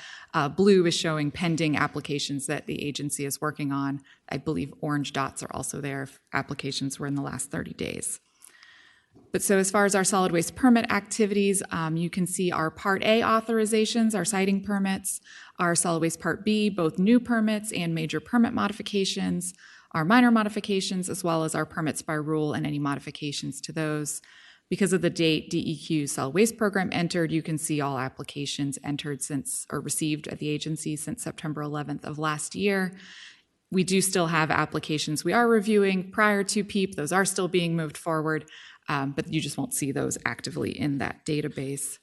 Blue is showing pending applications that the agency is working on. I believe orange dots are also there if applications were in the last 30 days. But so as far as our solid waste permit activities, you can see our Part A authorizations, our siting permits, our solid waste Part B, both new permits and major permit modifications, our minor modifications, as well as our permits by rule and any modifications to those. Because of the date DEQ solid waste program entered, you can see all applications entered since or received at the agency since September 11th of last year. We do still have applications we are reviewing prior to PEEP. Those are still being moved forward, but you just won't see those actively in that database.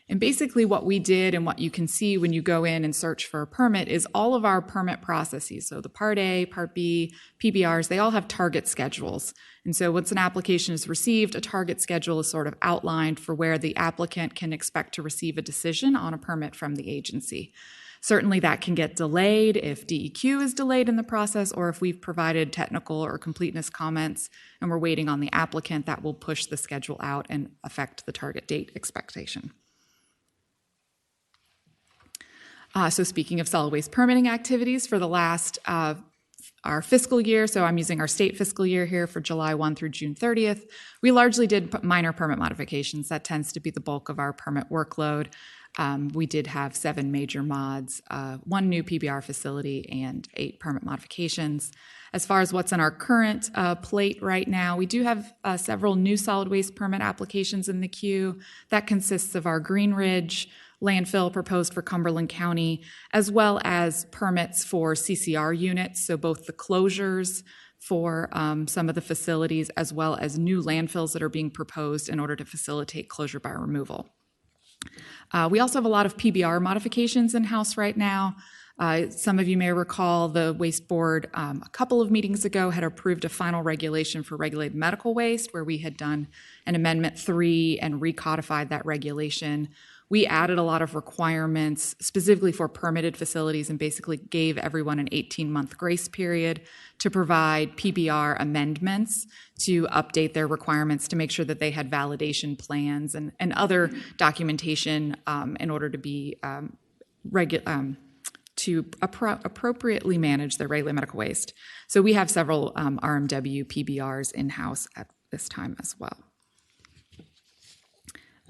And basically what we did and what you can see when you go in and search for a permit is all of our permit processes. So the Part A, Part B, PBRs, they all have target schedules. And so once an application is received, a target schedule is sort of outlined for where the applicant can expect to receive a decision on a permit from the agency. Certainly that can get delayed if DEQ is delayed in the process, or if we've provided technical or completeness comments and we're waiting on the applicant, that will push the schedule out and affect the target date expectation. So speaking of solid waste permitting activities for the last, our fiscal year, so I'm using our state fiscal year here for July 1 through June 30th, we largely did minor permit modifications. That tends to be the bulk of our permit workload. We did have 7 major mods, 1 new PBR facility, and 8 permit modifications. As far as what's on our current plate right now, we do have several new solid waste permit applications in the queue. That consists of our Green Ridge landfill proposed for Cumberland County, as well as permits for CCR units, so both the closures for some of the facilities, as well as new landfills that are being proposed in order to facilitate closure by removal. We also have a lot of PBR modifications in-house right now. Some of you may recall the Waste Board a couple of meetings ago had approved a final regulation for regulated medical waste, where we had done an Amendment 3 and recodified that regulation. We added a lot of requirements specifically for permitted facilities and basically gave everyone an 18-month grace period to provide PBR amendments to update their requirements to make sure that they had validation plans and other documentation in order to be appropriately manage their regulated medical waste. So we have several RMW PBRs in-house at this time as well.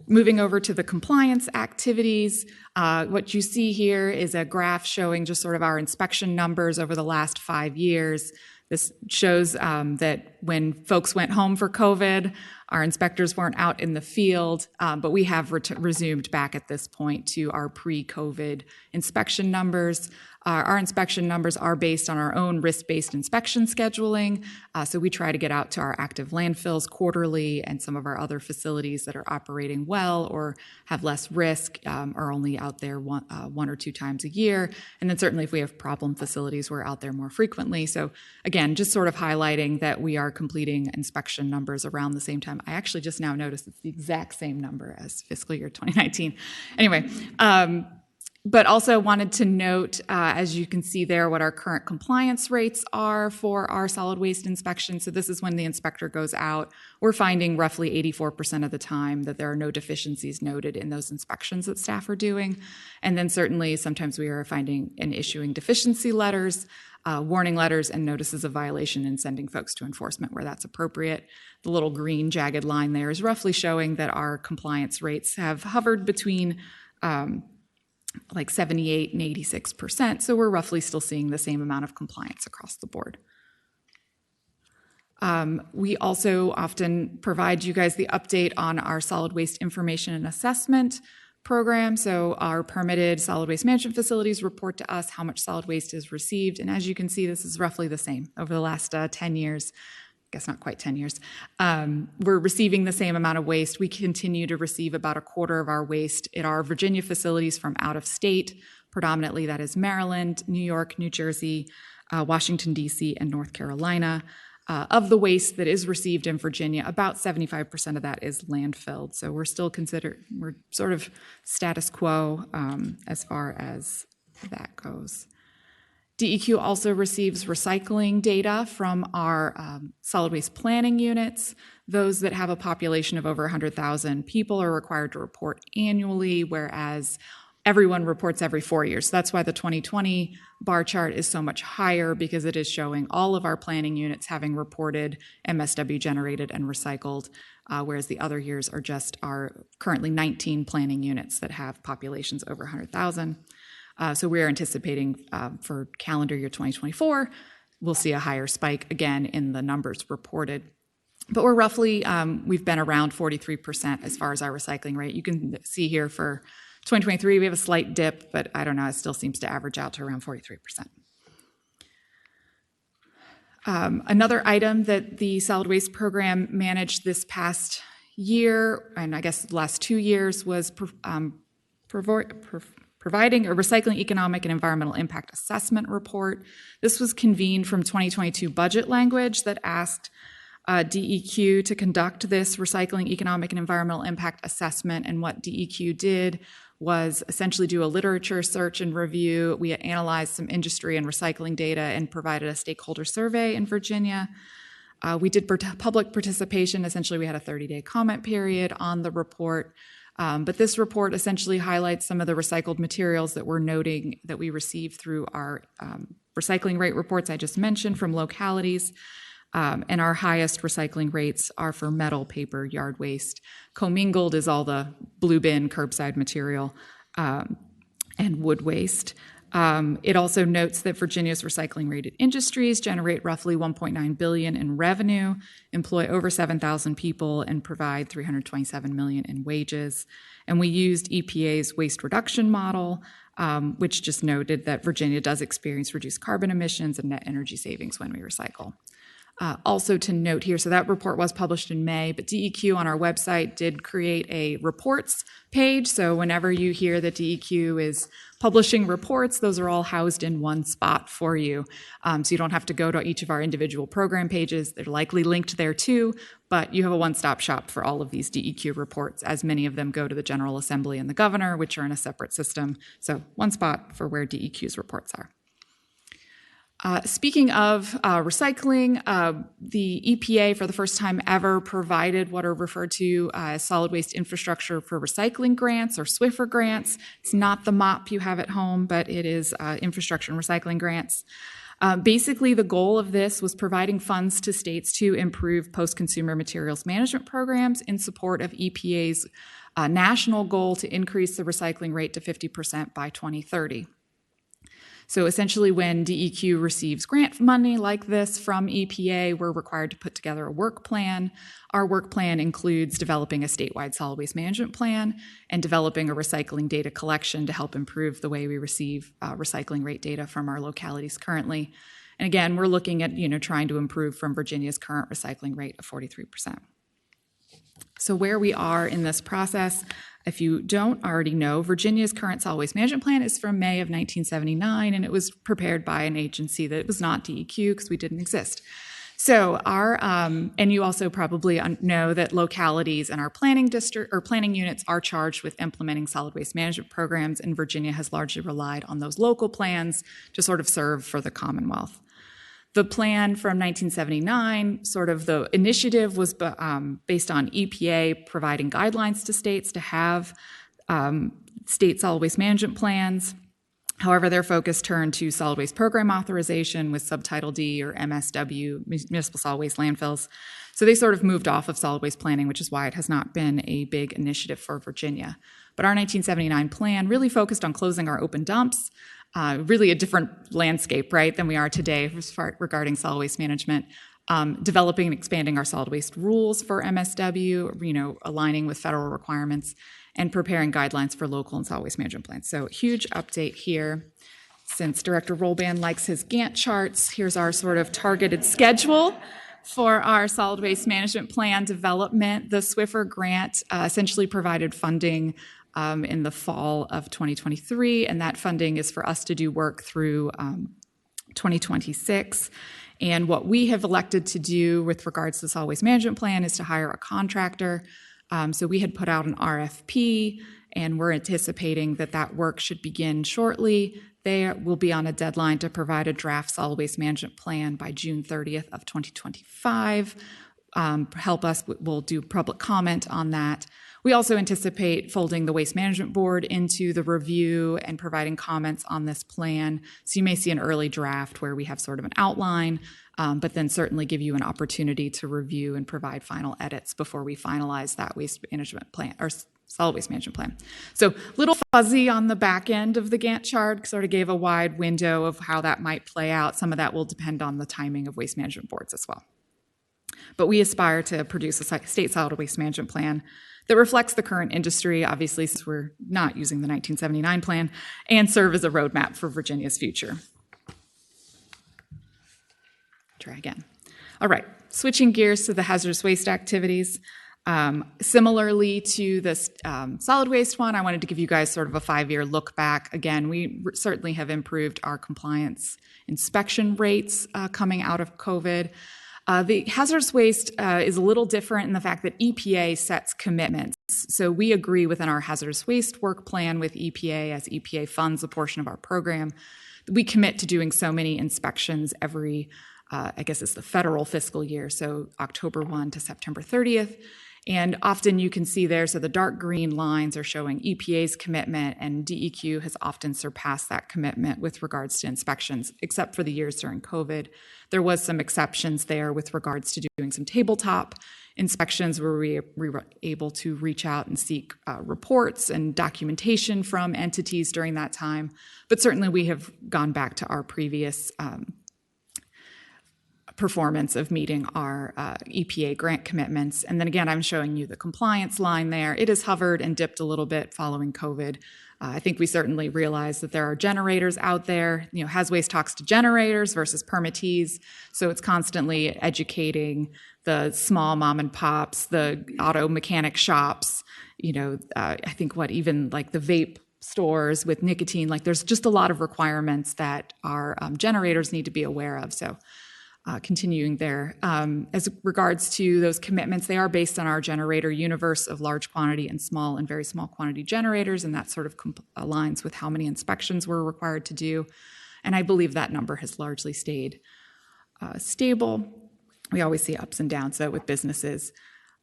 Moving over to the compliance activities, what you see here is a graph showing just sort of our inspection numbers over the last 5 years. This shows that when folks went home for COVID, our inspectors weren't out in the field, but we have resumed back at this point to our pre-COVID inspection numbers. Our inspection numbers are based on our own risk-based inspection scheduling, so we try to get out to our active landfills quarterly, and some of our other facilities that are operating well or have less risk are only out there one or 2 times a year. And then certainly if we have problem facilities, we're out there more frequently. So again, just sort of highlighting that we are completing inspection numbers around the same time. I actually just now noticed it's the exact same number as fiscal year 2019. Anyway, but also wanted to note, as you can see there, what our current compliance rates are for our solid waste inspection. So this is when the inspector goes out. We're finding roughly 84% of the time that there are no deficiencies noted in those inspections that staff are doing. And then certainly sometimes we are finding and issuing deficiency letters, warning letters, and notices of violation, and sending folks to enforcement where that's appropriate. The little green jagged line there is roughly showing that our compliance rates have hovered between like 78 and 86%. So we're roughly still seeing the same amount of compliance across the board. We also often provide you guys the update on our solid waste information and assessment program. So our permitted solid waste management facilities report to us how much solid waste is received. And as you can see, this is roughly the same over the last 10 years. guess not quite 10 years. We're receiving the same amount of waste. We continue to receive about a quarter of our waste at our Virginia facilities from out of state. Predominantly that is Maryland, New York, New Jersey, Washington, D.C., and North Carolina. Of the waste that is received in Virginia, about 75% of that is landfilled. So we're still we're sort of status quo as far as that goes. DEQ also receives recycling data from our solid waste planning units. Those that have a population of over 100,000 people are required to report annually, whereas everyone reports every 4 years. So that's why the 2020 bar chart is so much higher, because it is showing all of our planning units having reported MSW generated and recycled, whereas the other years are just our currently 19 planning units that have populations over 100,000. So we're anticipating for calendar year 2024, we'll see a higher spike again in the numbers reported. But we're roughly, we've been around 43% as far as our recycling rate. You can see here for 2023, we have a slight dip, but I don't know, it still seems to average out to around 43%. Another item that the solid waste program managed this past year, and I guess the last 2 years, was providing a recycling economic and environmental impact assessment report. This was convened from 2022 budget language that asked DEQ to conduct this recycling economic and environmental impact assessment. And what DEQ did was essentially do a literature search and review. We analyzed some industry and recycling data and provided a stakeholder survey in Virginia. We did public participation. Essentially, we had a 30-day comment period on the report. But this report essentially highlights some of the recycled materials that we're noting that we receive through our recycling rate reports I just mentioned from localities. And our highest recycling rates are for metal, paper, yard waste. Commingled is all the blue bin, curbside material, and wood waste. It also notes that Virginia's recycling rated industries generate roughly $1.9 billion in revenue, employ over 7,000 people, and provide $327 million in wages. And we used EPA's waste reduction model, which just noted that Virginia does experience reduced carbon emissions and net energy savings when we recycle. Also to note here, so that report was published in May, but DEQ on our website did create a reports page. So whenever you hear that DEQ is publishing reports, those are all housed in one spot for you. So you don't have to go to each of our individual program pages. They're likely linked there too, but you have a one-stop shop for all of these DEQ reports, as many of them go to the General Assembly and the governor, which are in a separate system. So one spot for where DEQ's reports are. Speaking of recycling, the EPA for the first time ever provided what are referred to as solid waste infrastructure for recycling grants, or SWIFR grants. It's not the MOP you have at home, but it is infrastructure and recycling grants. Basically, the goal of this was providing funds to states to improve post-consumer materials management programs in support of EPA's national goal to increase the recycling rate to 50% by 2030. So essentially, when DEQ receives grant money like this from EPA, we're required to put together a work plan. Our work plan includes developing a statewide solid waste management plan and developing a recycling data collection to help improve the way we receive recycling rate data from our localities currently. And again, we're looking at trying to improve from Virginia's current recycling rate of 43%. So where we are in this process, if you don't already know, Virginia's current solid waste management plan is from May of 1979, and it was prepared by an agency that was not DEQ because we didn't exist. So and you also probably know that localities and our planning district or planning units are charged with implementing solid waste management programs, and Virginia has largely relied on those local plans to sort of serve for the Commonwealth. The plan from 1979, sort of the initiative was based on EPA providing guidelines to states to have state solid waste management plans. However, their focus turned to solid waste program authorization with Subtitle D, or MSW, municipal solid waste landfills. So they sort of moved off of solid waste planning, which is why it has not been a big initiative for Virginia. But our 1979 plan really focused on closing our open dumps, really a different landscape, right, than we are today regarding solid waste management, developing and expanding our solid waste rules for MSW, aligning with federal requirements, and preparing guidelines for local and solid waste management plans. So huge update here. Since Director Rolban likes his Gantt charts, here's our sort of targeted schedule For our solid waste management plan development, the Swiffer grant essentially provided funding in the fall of 2023, and that funding is for us to do work through 2026. And what we have elected to do with regards to the solid waste management plan is to hire a contractor. So we had put out an RFP, and we're anticipating that that work should begin shortly. They will be on a deadline to provide a draft solid waste management plan by June 30th of 2025. Help us, we'll do public comment on that. We also anticipate folding the Waste Management Board into the review and providing comments on this plan. So you may see an early draft where we have sort of an outline, but then certainly give you an opportunity to review and provide final edits before we finalize that waste management plan or solid waste management plan. So a little fuzzy on the back end of the Gantt chart, sort of gave a wide window of how that might play out. Some of that will depend on the timing of waste management boards as well. But we aspire to produce a state solid waste management plan that reflects the current industry, obviously, since we're not using the 1979 plan, and serve as a roadmap for Virginia's future. Try again. All right, switching gears to the hazardous waste activities. Similarly to this solid waste one, I wanted to give you guys sort of a 5-year look back. Again, we certainly have improved our compliance inspection rates coming out of COVID. The hazardous waste is a little different in the fact that EPA sets commitments. So we agree within our hazardous waste work plan with EPA, as EPA funds a portion of our program. We commit to doing so many inspections every, I guess it's the federal fiscal year, so October 1 to September 30th. And often you can see there, so the dark green lines are showing EPA's commitment, and DEQ has often surpassed that commitment with regards to inspections, except for the years during COVID. There was some exceptions there with regards to doing some tabletop inspections where we were able to reach out and seek reports and documentation from entities during that time. But certainly we have gone back to our previous performance of meeting our EPA grant commitments. And then again, I'm showing you the compliance line there. It has hovered and dipped a little bit following COVID. I think we certainly realize that there are generators out there. You know, Haz Waste talks to generators versus permittees. So it's constantly educating the small mom and pops, the auto mechanic shops, you know, I think even like the vape stores with nicotine, like there's just a lot of requirements that our generators need to be aware of. So continuing there. As regards to those commitments, they are based on our generator universe of large quantity and small and very small quantity generators, and that sort of aligns with how many inspections we're required to do. And I believe that number has largely stayed stable. We always see ups and downs, though, with businesses.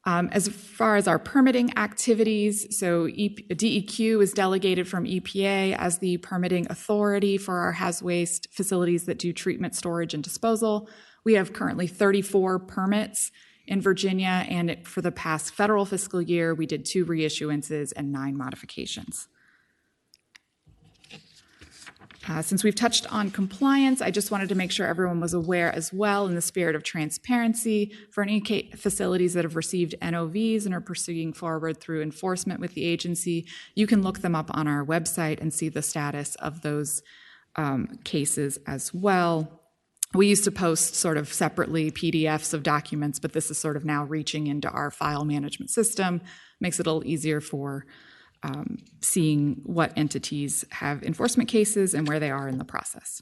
As far as our permitting activities, so DEQ is delegated from EPA as the permitting authority for our haz waste facilities that do treatment, storage, and disposal. We have currently 34 permits in Virginia, and for the past federal fiscal year, we did 2 reissuances and 9 modifications. Since we've touched on compliance, I just wanted to make sure everyone was aware as well, in the spirit of transparency, for any facilities that have received NOVs and are proceeding forward through enforcement with the agency, you can look them up on our website and see the status of those cases as well. We used to post sort of separately PDFs of documents, but this is sort of now reaching into our file management system, makes it a little easier for seeing what entities have enforcement cases and where they are in the process.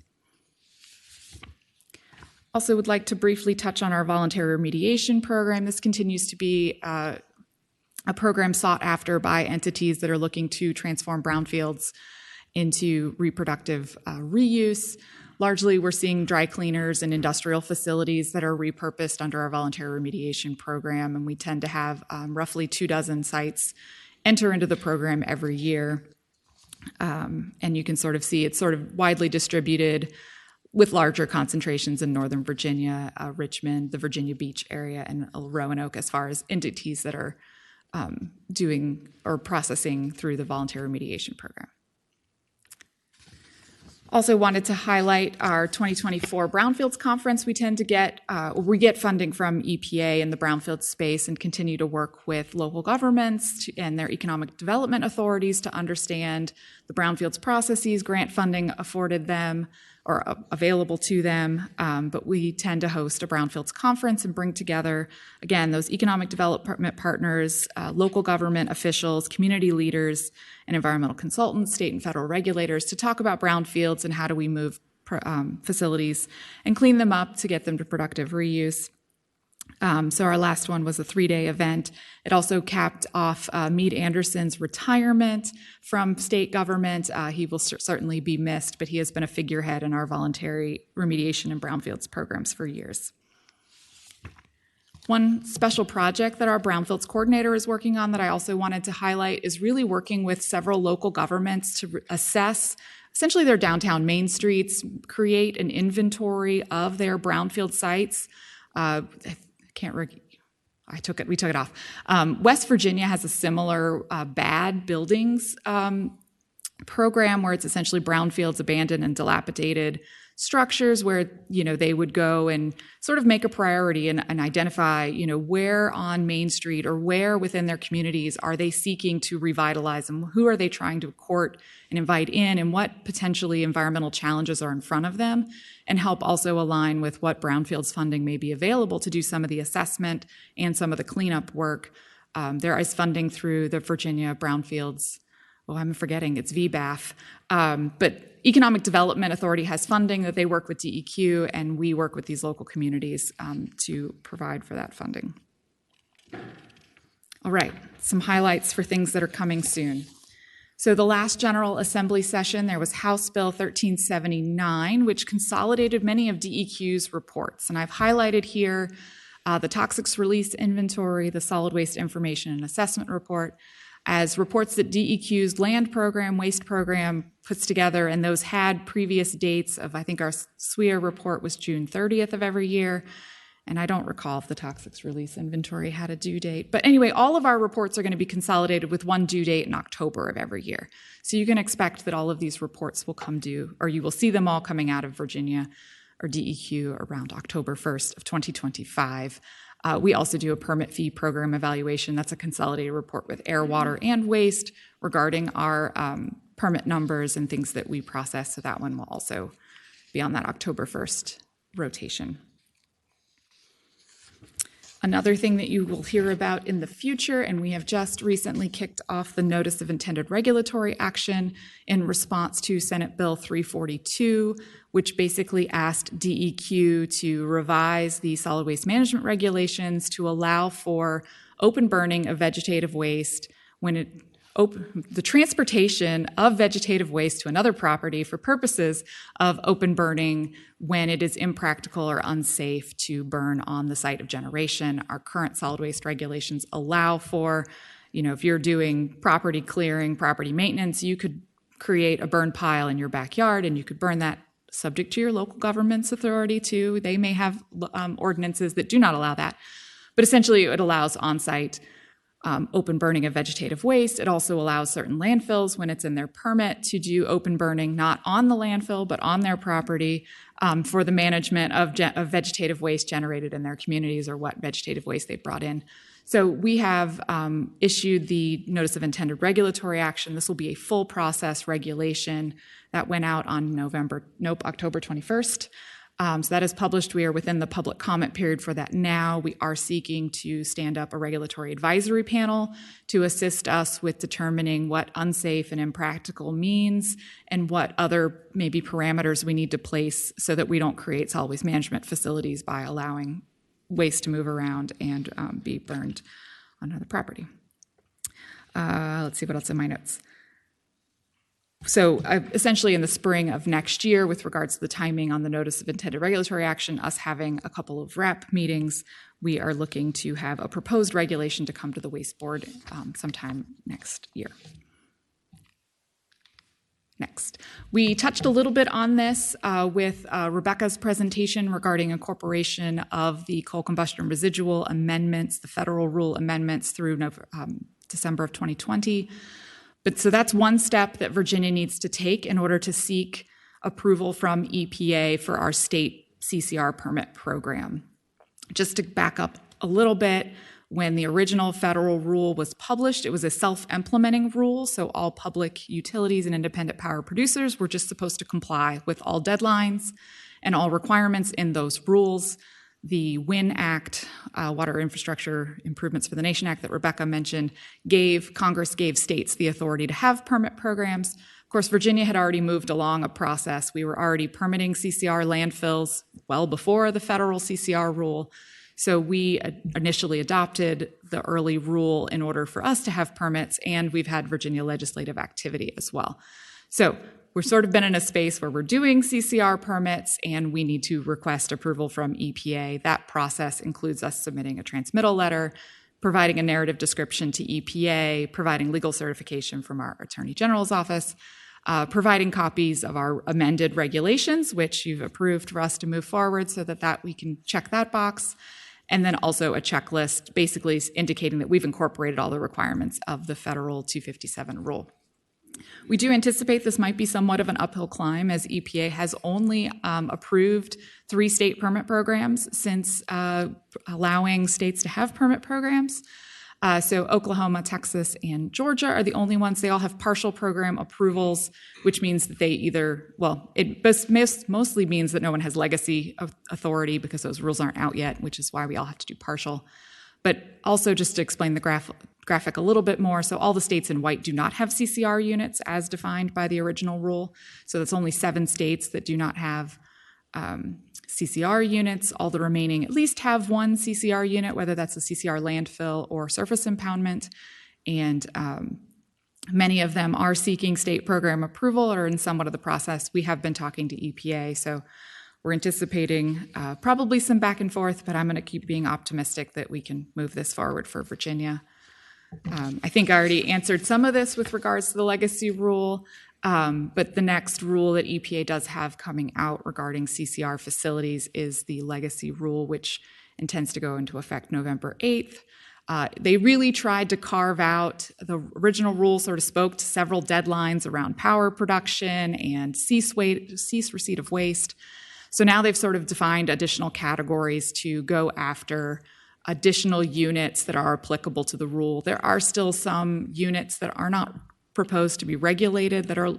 Also would like to briefly touch on our voluntary remediation program. This continues to be a program sought after by entities that are looking to transform brownfields into reproductive reuse. Largely, we're seeing dry cleaners and industrial facilities that are repurposed under our voluntary remediation program, and we tend to have roughly 24 sites enter into the program every year. And you can sort of see it's sort of widely distributed with larger concentrations in Northern Virginia, Richmond, the Virginia Beach area, and Roanoke as far as entities that are doing or processing through the voluntary remediation program. Also wanted to highlight our 2024 Brownfields Conference. We tend to get funding from EPA in the brownfield space and continue to work with local governments and their economic development authorities to understand the brownfields processes, grant funding afforded them. available to them, but we tend to host a brownfields conference and bring together, again, those economic development partners, local government officials, community leaders, and environmental consultants, state and federal regulators to talk about brownfields and how do we move facilities and clean them up to get them to productive reuse. So our last one was a 3-day event. It also capped off Meade Anderson's retirement from state government. He will certainly be missed, but he has been a figurehead in our voluntary remediation and brownfields programs for years. One special project that our brownfields coordinator is working on that I also wanted to highlight is really working with several local governments to assess essentially their downtown main streets, create an inventory of their brownfield sites. We took it off. West Virginia has a similar bad buildings program where it's essentially brownfields, abandoned and dilapidated structures where, they would go and sort of make a priority and identify, where on Main Street or where within their communities are they seeking to revitalize them? Who are they trying to court and invite in, and what potentially environmental challenges are in front of them, and help also align with what brownfields funding may be available to do some of the assessment and some of the cleanup work. There is funding through the Virginia Brownfields, I'm forgetting, it's VBAF. But Economic Development Authority has funding that they work with DEQ, and we work with these local communities to provide for that funding. All right, some highlights for things that are coming soon. So the last General Assembly session, there was House Bill 1379, which consolidated many of DEQ's reports. And I've highlighted here the Toxics Release Inventory, the Solid Waste Information and Assessment Report, as reports that DEQ's land program, waste program puts together, and those had previous dates of, I think our SWIA report was June 30th of every year, and I don't recall if the Toxics Release Inventory had a due date. But anyway, all of our reports are going to be consolidated with one due date in October of every year. So you can expect that all of these reports will come due, or you will see them all coming out of Virginia or DEQ around October 1st of 2025. We also do a permit fee program evaluation. That's a consolidated report with air, water, and waste regarding our permit numbers and things that we process. So that one will also be on that October 1st rotation. Another thing that you will hear about in the future, and we have just recently kicked off the Notice of Intended Regulatory Action in response to Senate Bill 342, which basically asked DEQ to revise the solid waste management regulations to allow for open burning of vegetative waste when the transportation of vegetative waste to another property for purposes of open burning when it is impractical or unsafe to burn on the site of generation. Our current solid waste regulations allow for, if you're doing property clearing, property maintenance, you could create a burn pile in your backyard and you could burn that, subject to your local government's authority too. They may have ordinances that do not allow that, but essentially it allows on-site open burning of vegetative waste. It also allows certain landfills, when it's in their permit, to do open burning, not on the landfill, but on their property for the management of vegetative waste generated in their communities or what vegetative waste they brought in. So we have issued the Notice of Intended Regulatory Action. This will be a full process regulation that went out on October 21st. So that is published. We are within the public comment period for that now. We are seeking to stand up a regulatory advisory panel to assist us with determining what unsafe and impractical means and what other maybe parameters we need to place so that we don't create solid waste management facilities by allowing waste to move around and be burned on another property. Let's see what else in my notes. So essentially in the spring of next year, with regards to the timing on the Notice of Intended Regulatory Action, us having a couple of REP meetings, we are looking to have a proposed regulation to come to the Waste Board sometime next year. Next, we touched a little bit on this with Rebecca's presentation regarding incorporation of the coal combustion residual amendments, the federal rule amendments through December of 2020. But so that's one step that Virginia needs to take in order to seek approval from EPA for our state CCR permit program. Just to back up a little bit, When the original federal rule was published, it was a self-implementing rule, so all public utilities and independent power producers were just supposed to comply with all deadlines and all requirements in those rules. The WIN Act, Water Infrastructure Improvements for the Nation Act that Rebecca mentioned, Congress gave states the authority to have permit programs. Of course, Virginia had already moved along a process. We were already permitting CCR landfills well before the federal CCR rule. So we initially adopted the early rule in order for us to have permits, and we've had Virginia legislative activity as well. So we've sort of been in a space where we're doing CCR permits, and we need to request approval from EPA. That process includes us submitting a transmittal letter, providing a narrative description to EPA, providing legal certification from our Attorney General's office, providing copies of our amended regulations, which you've approved for us to move forward so that we can check that box, and then also a checklist basically indicating that we've incorporated all the requirements of the federal 257 rule. We do anticipate this might be somewhat of an uphill climb, as EPA has only approved 3 state permit programs since allowing states to have permit programs. So Oklahoma, Texas, and Georgia are the only ones. They all have partial program approvals, which means that they either, well, it mostly means that no one has legacy authority because those rules aren't out yet, which is why we all have to do partial. But also just to explain the graphic a little bit more, so all the states in white do not have CCR units as defined by the original rule. So that's only 7 states that do not have CCR units. All the remaining at least have 1 CCR unit, whether that's a CCR landfill or surface impoundment. And many of them are seeking state program approval or in somewhat of the process. We have been talking to EPA, so we're anticipating probably some back and forth, but I'm going to keep being optimistic that we can move this forward for Virginia. I think I already answered some of this with regards to the legacy rule, but the next rule that EPA does have coming out regarding CCR facilities is the legacy rule, which intends to go into effect November 8th. They really tried to carve out, the original rule sort of spoke to several deadlines around power production and cease receipt of waste. So now they've sort of defined additional categories to go after additional units that are applicable to the rule. There are still some units that are not proposed to be regulated that are,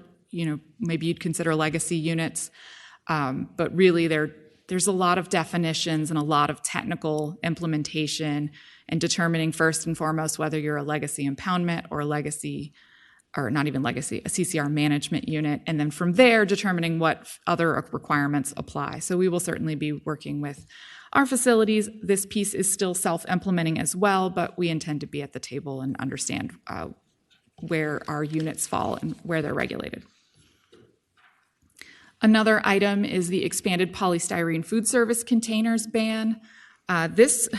maybe you'd consider legacy units, but really there's a lot of definitions and a lot of technical implementation and determining first and foremost whether you're a legacy impoundment or a legacy, or not even legacy, a CCR management unit, and then from there determining what other requirements apply. So we will certainly be working with our facilities. This piece is still self-implementing as well, but we intend to be at the table and understand where our units fall and where they're regulated. Another item is the expanded polystyrene food service containers ban. This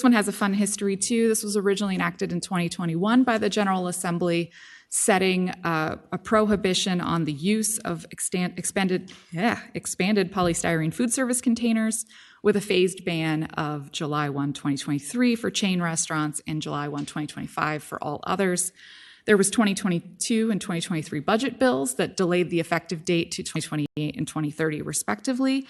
one has a fun history too. This was originally enacted in 2021 by the General Assembly, setting a prohibition on the use of expanded polystyrene food service containers, with a phased ban of July 1, 2023 for chain restaurants and July 1, 2025 for all others. There was 2022 and 2023 budget bills that delayed the effective date to 2028 and 2030 respectively.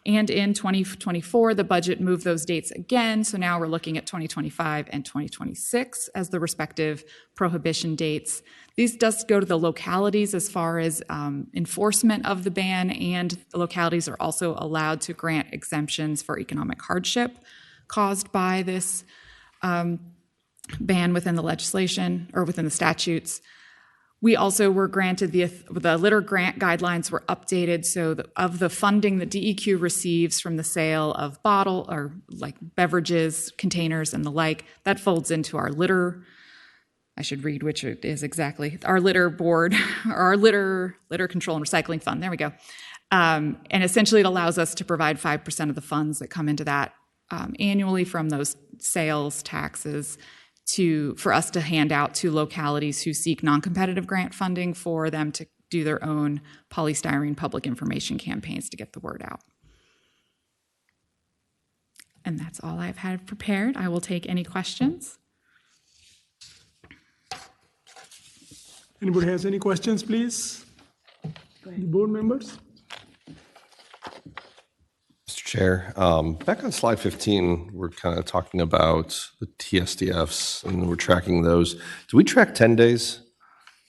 And in 2024, the budget moved those dates again. So now we're looking at 2025 and 2026 as the respective prohibition dates. These does go to the localities as far as enforcement of the ban, and the localities are also allowed to grant exemptions for economic hardship caused by this ban within the legislation or within the statutes. We also were granted the litter grant guidelines were updated, so of the funding that DEQ receives from the sale of bottle or like beverages, containers, and the like, that folds into our litter. I should read which it is exactly. Our litter board, or our litter control and recycling fund. There we go. And essentially, it allows us to provide 5% of the funds that come into that annually from those sales taxes for us to hand out to localities who seek non-competitive grant funding for them to do their own polystyrene public information campaigns to get the word out. And that's all I've had prepared. I will take any questions. Anybody has any questions, please? The board members? Mr. Chair. Back on slide 15, we're kind of talking about the TSDFs and we're tracking those. Do we track 10 days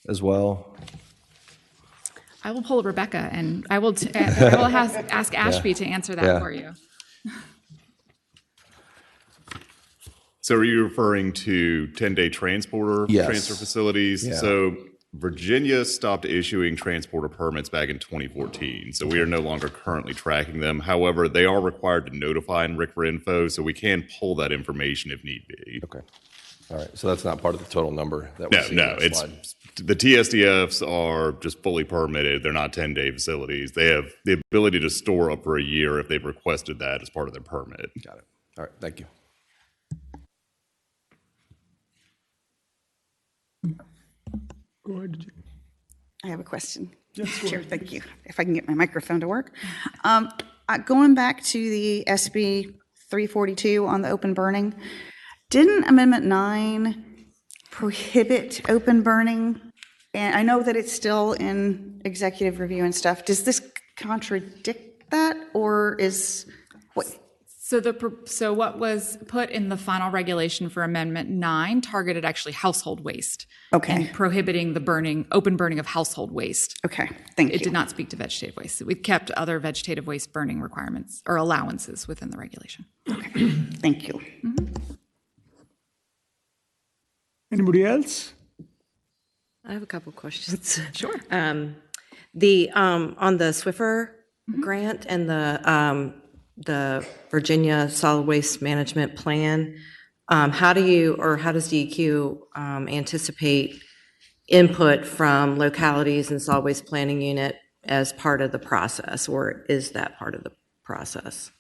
as well? I will pull Rebecca and I will ask Ashby to answer that for you. So are you referring to 10-day transporter transfer facilities? Yeah. So Virginia stopped issuing transporter permits back in 2014, so we are no longer currently tracking them. However, they are required to notify in RCRA info, so we can pull that information if need be. Okay. All right. So that's not part of the total number that we see on that slide. The TSDFs are just fully permitted. They're not 10-day facilities. They have the ability to store up for a year if they've requested that as part of their permit. Got it. All right. Thank you. Go ahead, Jim. I have a question. Yes, go Chair, ahead, thank you. If I can get my microphone to work. Going back to the SB 342 on the open burning, didn't Amendment 9 prohibit open burning? And I know that it's still in executive review and stuff. Does this contradict that, or is what? So what was put in the final regulation for Amendment 9 targeted actually household waste. Okay. And prohibiting the open burning of household waste. Okay, thank you. It did not speak to vegetative waste. We kept other vegetative waste burning requirements or allowances within the regulation. Okay, thank you. Anybody else? I have a couple questions. Sure. On the Swiffer grant and the Virginia Solid Waste Management Plan, how does DEQ anticipate input from localities and solid waste planning unit as part of the process, or is that part of the process?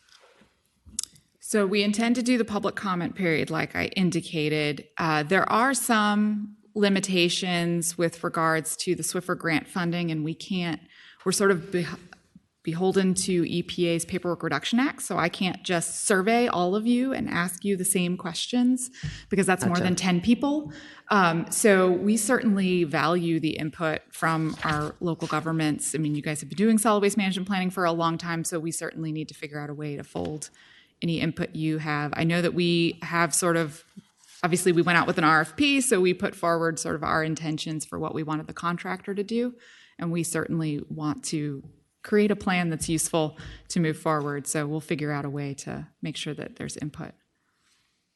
So we intend to do the public comment period like I indicated. There are some limitations with regards to the Swiffer grant funding, and we're sort of beholden to EPA's Paperwork Reduction Act, so I can't just survey all of you and ask you the same questions because that's more than 10 people. So we certainly value the input from our local governments. I mean, you guys have been doing solid waste management planning for a long time, so we certainly need to figure out a way to fold any input you have. I know that we have obviously we went out with an RFP, so we put forward sort of our intentions for what we wanted the contractor to do, and we certainly want to create a plan that's useful to move forward. So we'll figure out a way to make sure that there's input.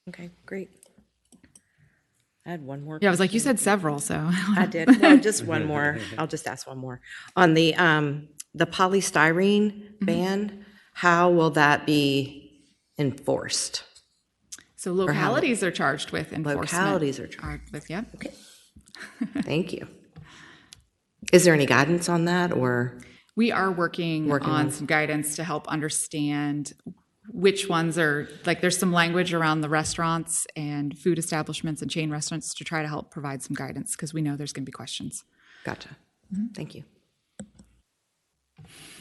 Okay, great. I had one more. Yeah, I was like, you said several, so. I did. Well, just one more. I'll just ask one more. On the polystyrene ban, how will that be enforced? So localities are charged with enforcement. Localities are charged with, yeah. Okay. Thank you. Is there any guidance on that, or? We are working on some guidance to help understand which ones are, like there's some language around the restaurants and food establishments and chain restaurants to try to help provide some guidance because we know there's going to be questions. Gotcha. Thank you.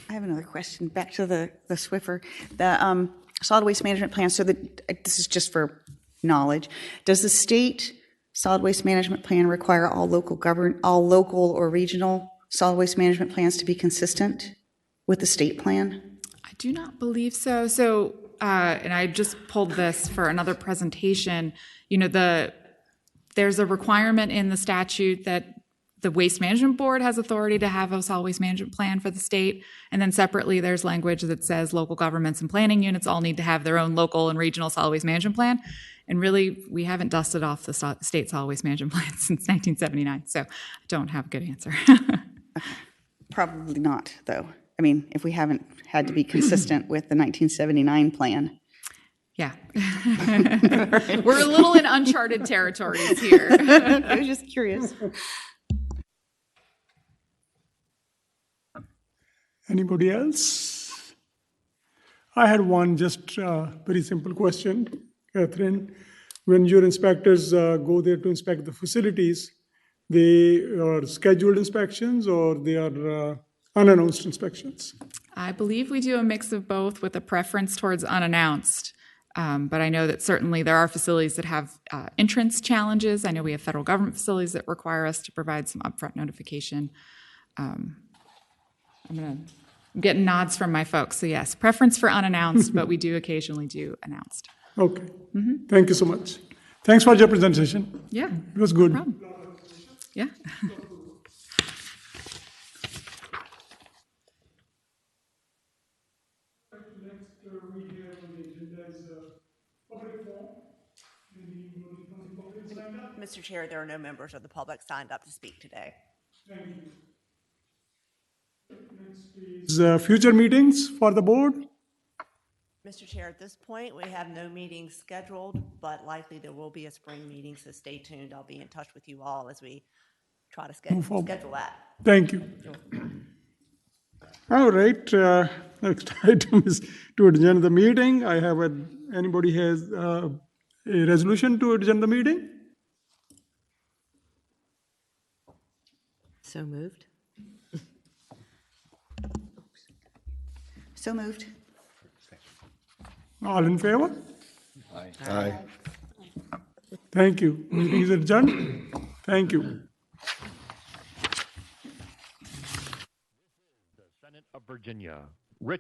I have another question. Back to the Swiffer, the solid waste management plan. So this is just for knowledge. Does the state solid waste management plan require all local or regional solid waste management plans to be consistent with the state plan? I do not believe so. So, and I just pulled this for another presentation. You know, there's a requirement in the statute that the Waste Management Board has authority to have a solid waste management plan for the state. And then separately, there's language that says local governments and planning units all need to have their own local and regional solid waste management plan. And really, we haven't dusted off the state solid waste management plan since 1979. So I don't have a good answer. Probably not, though. I mean, if we haven't had to be consistent with the 1979 plan. Yeah. We're a little in uncharted territories here. I was just curious. Anybody else? I had one just very simple question, Catherine. When your inspectors go there to inspect the facilities, they are scheduled inspections or they are unannounced inspections? I believe we do a mix of both with a preference towards unannounced. But I know that certainly there are facilities that have entrance challenges. I know we have federal government facilities that require us to provide some upfront notification. I'm going to I'm getting nods from my folks, so yes, preference for unannounced, but we do occasionally do announced. Okay. Thank you so much. Thanks for your presentation. Yeah. It was good. No problem. Yeah. Mr. Chair, there are no members of the public signed up to speak today. Future meetings for the board? Mr. Chair, at this point, we have no meetings scheduled, but likely there will be a spring meeting, so stay tuned. I'll be in touch with you all as we try to schedule that. Thank you. All right, next item is to adjourn the meeting. I have anybody has a resolution to adjourn the meeting? So moved. So moved. All in favor? Aye. Thank you. Meeting is adjourned. Thank you. Senate of Virginia.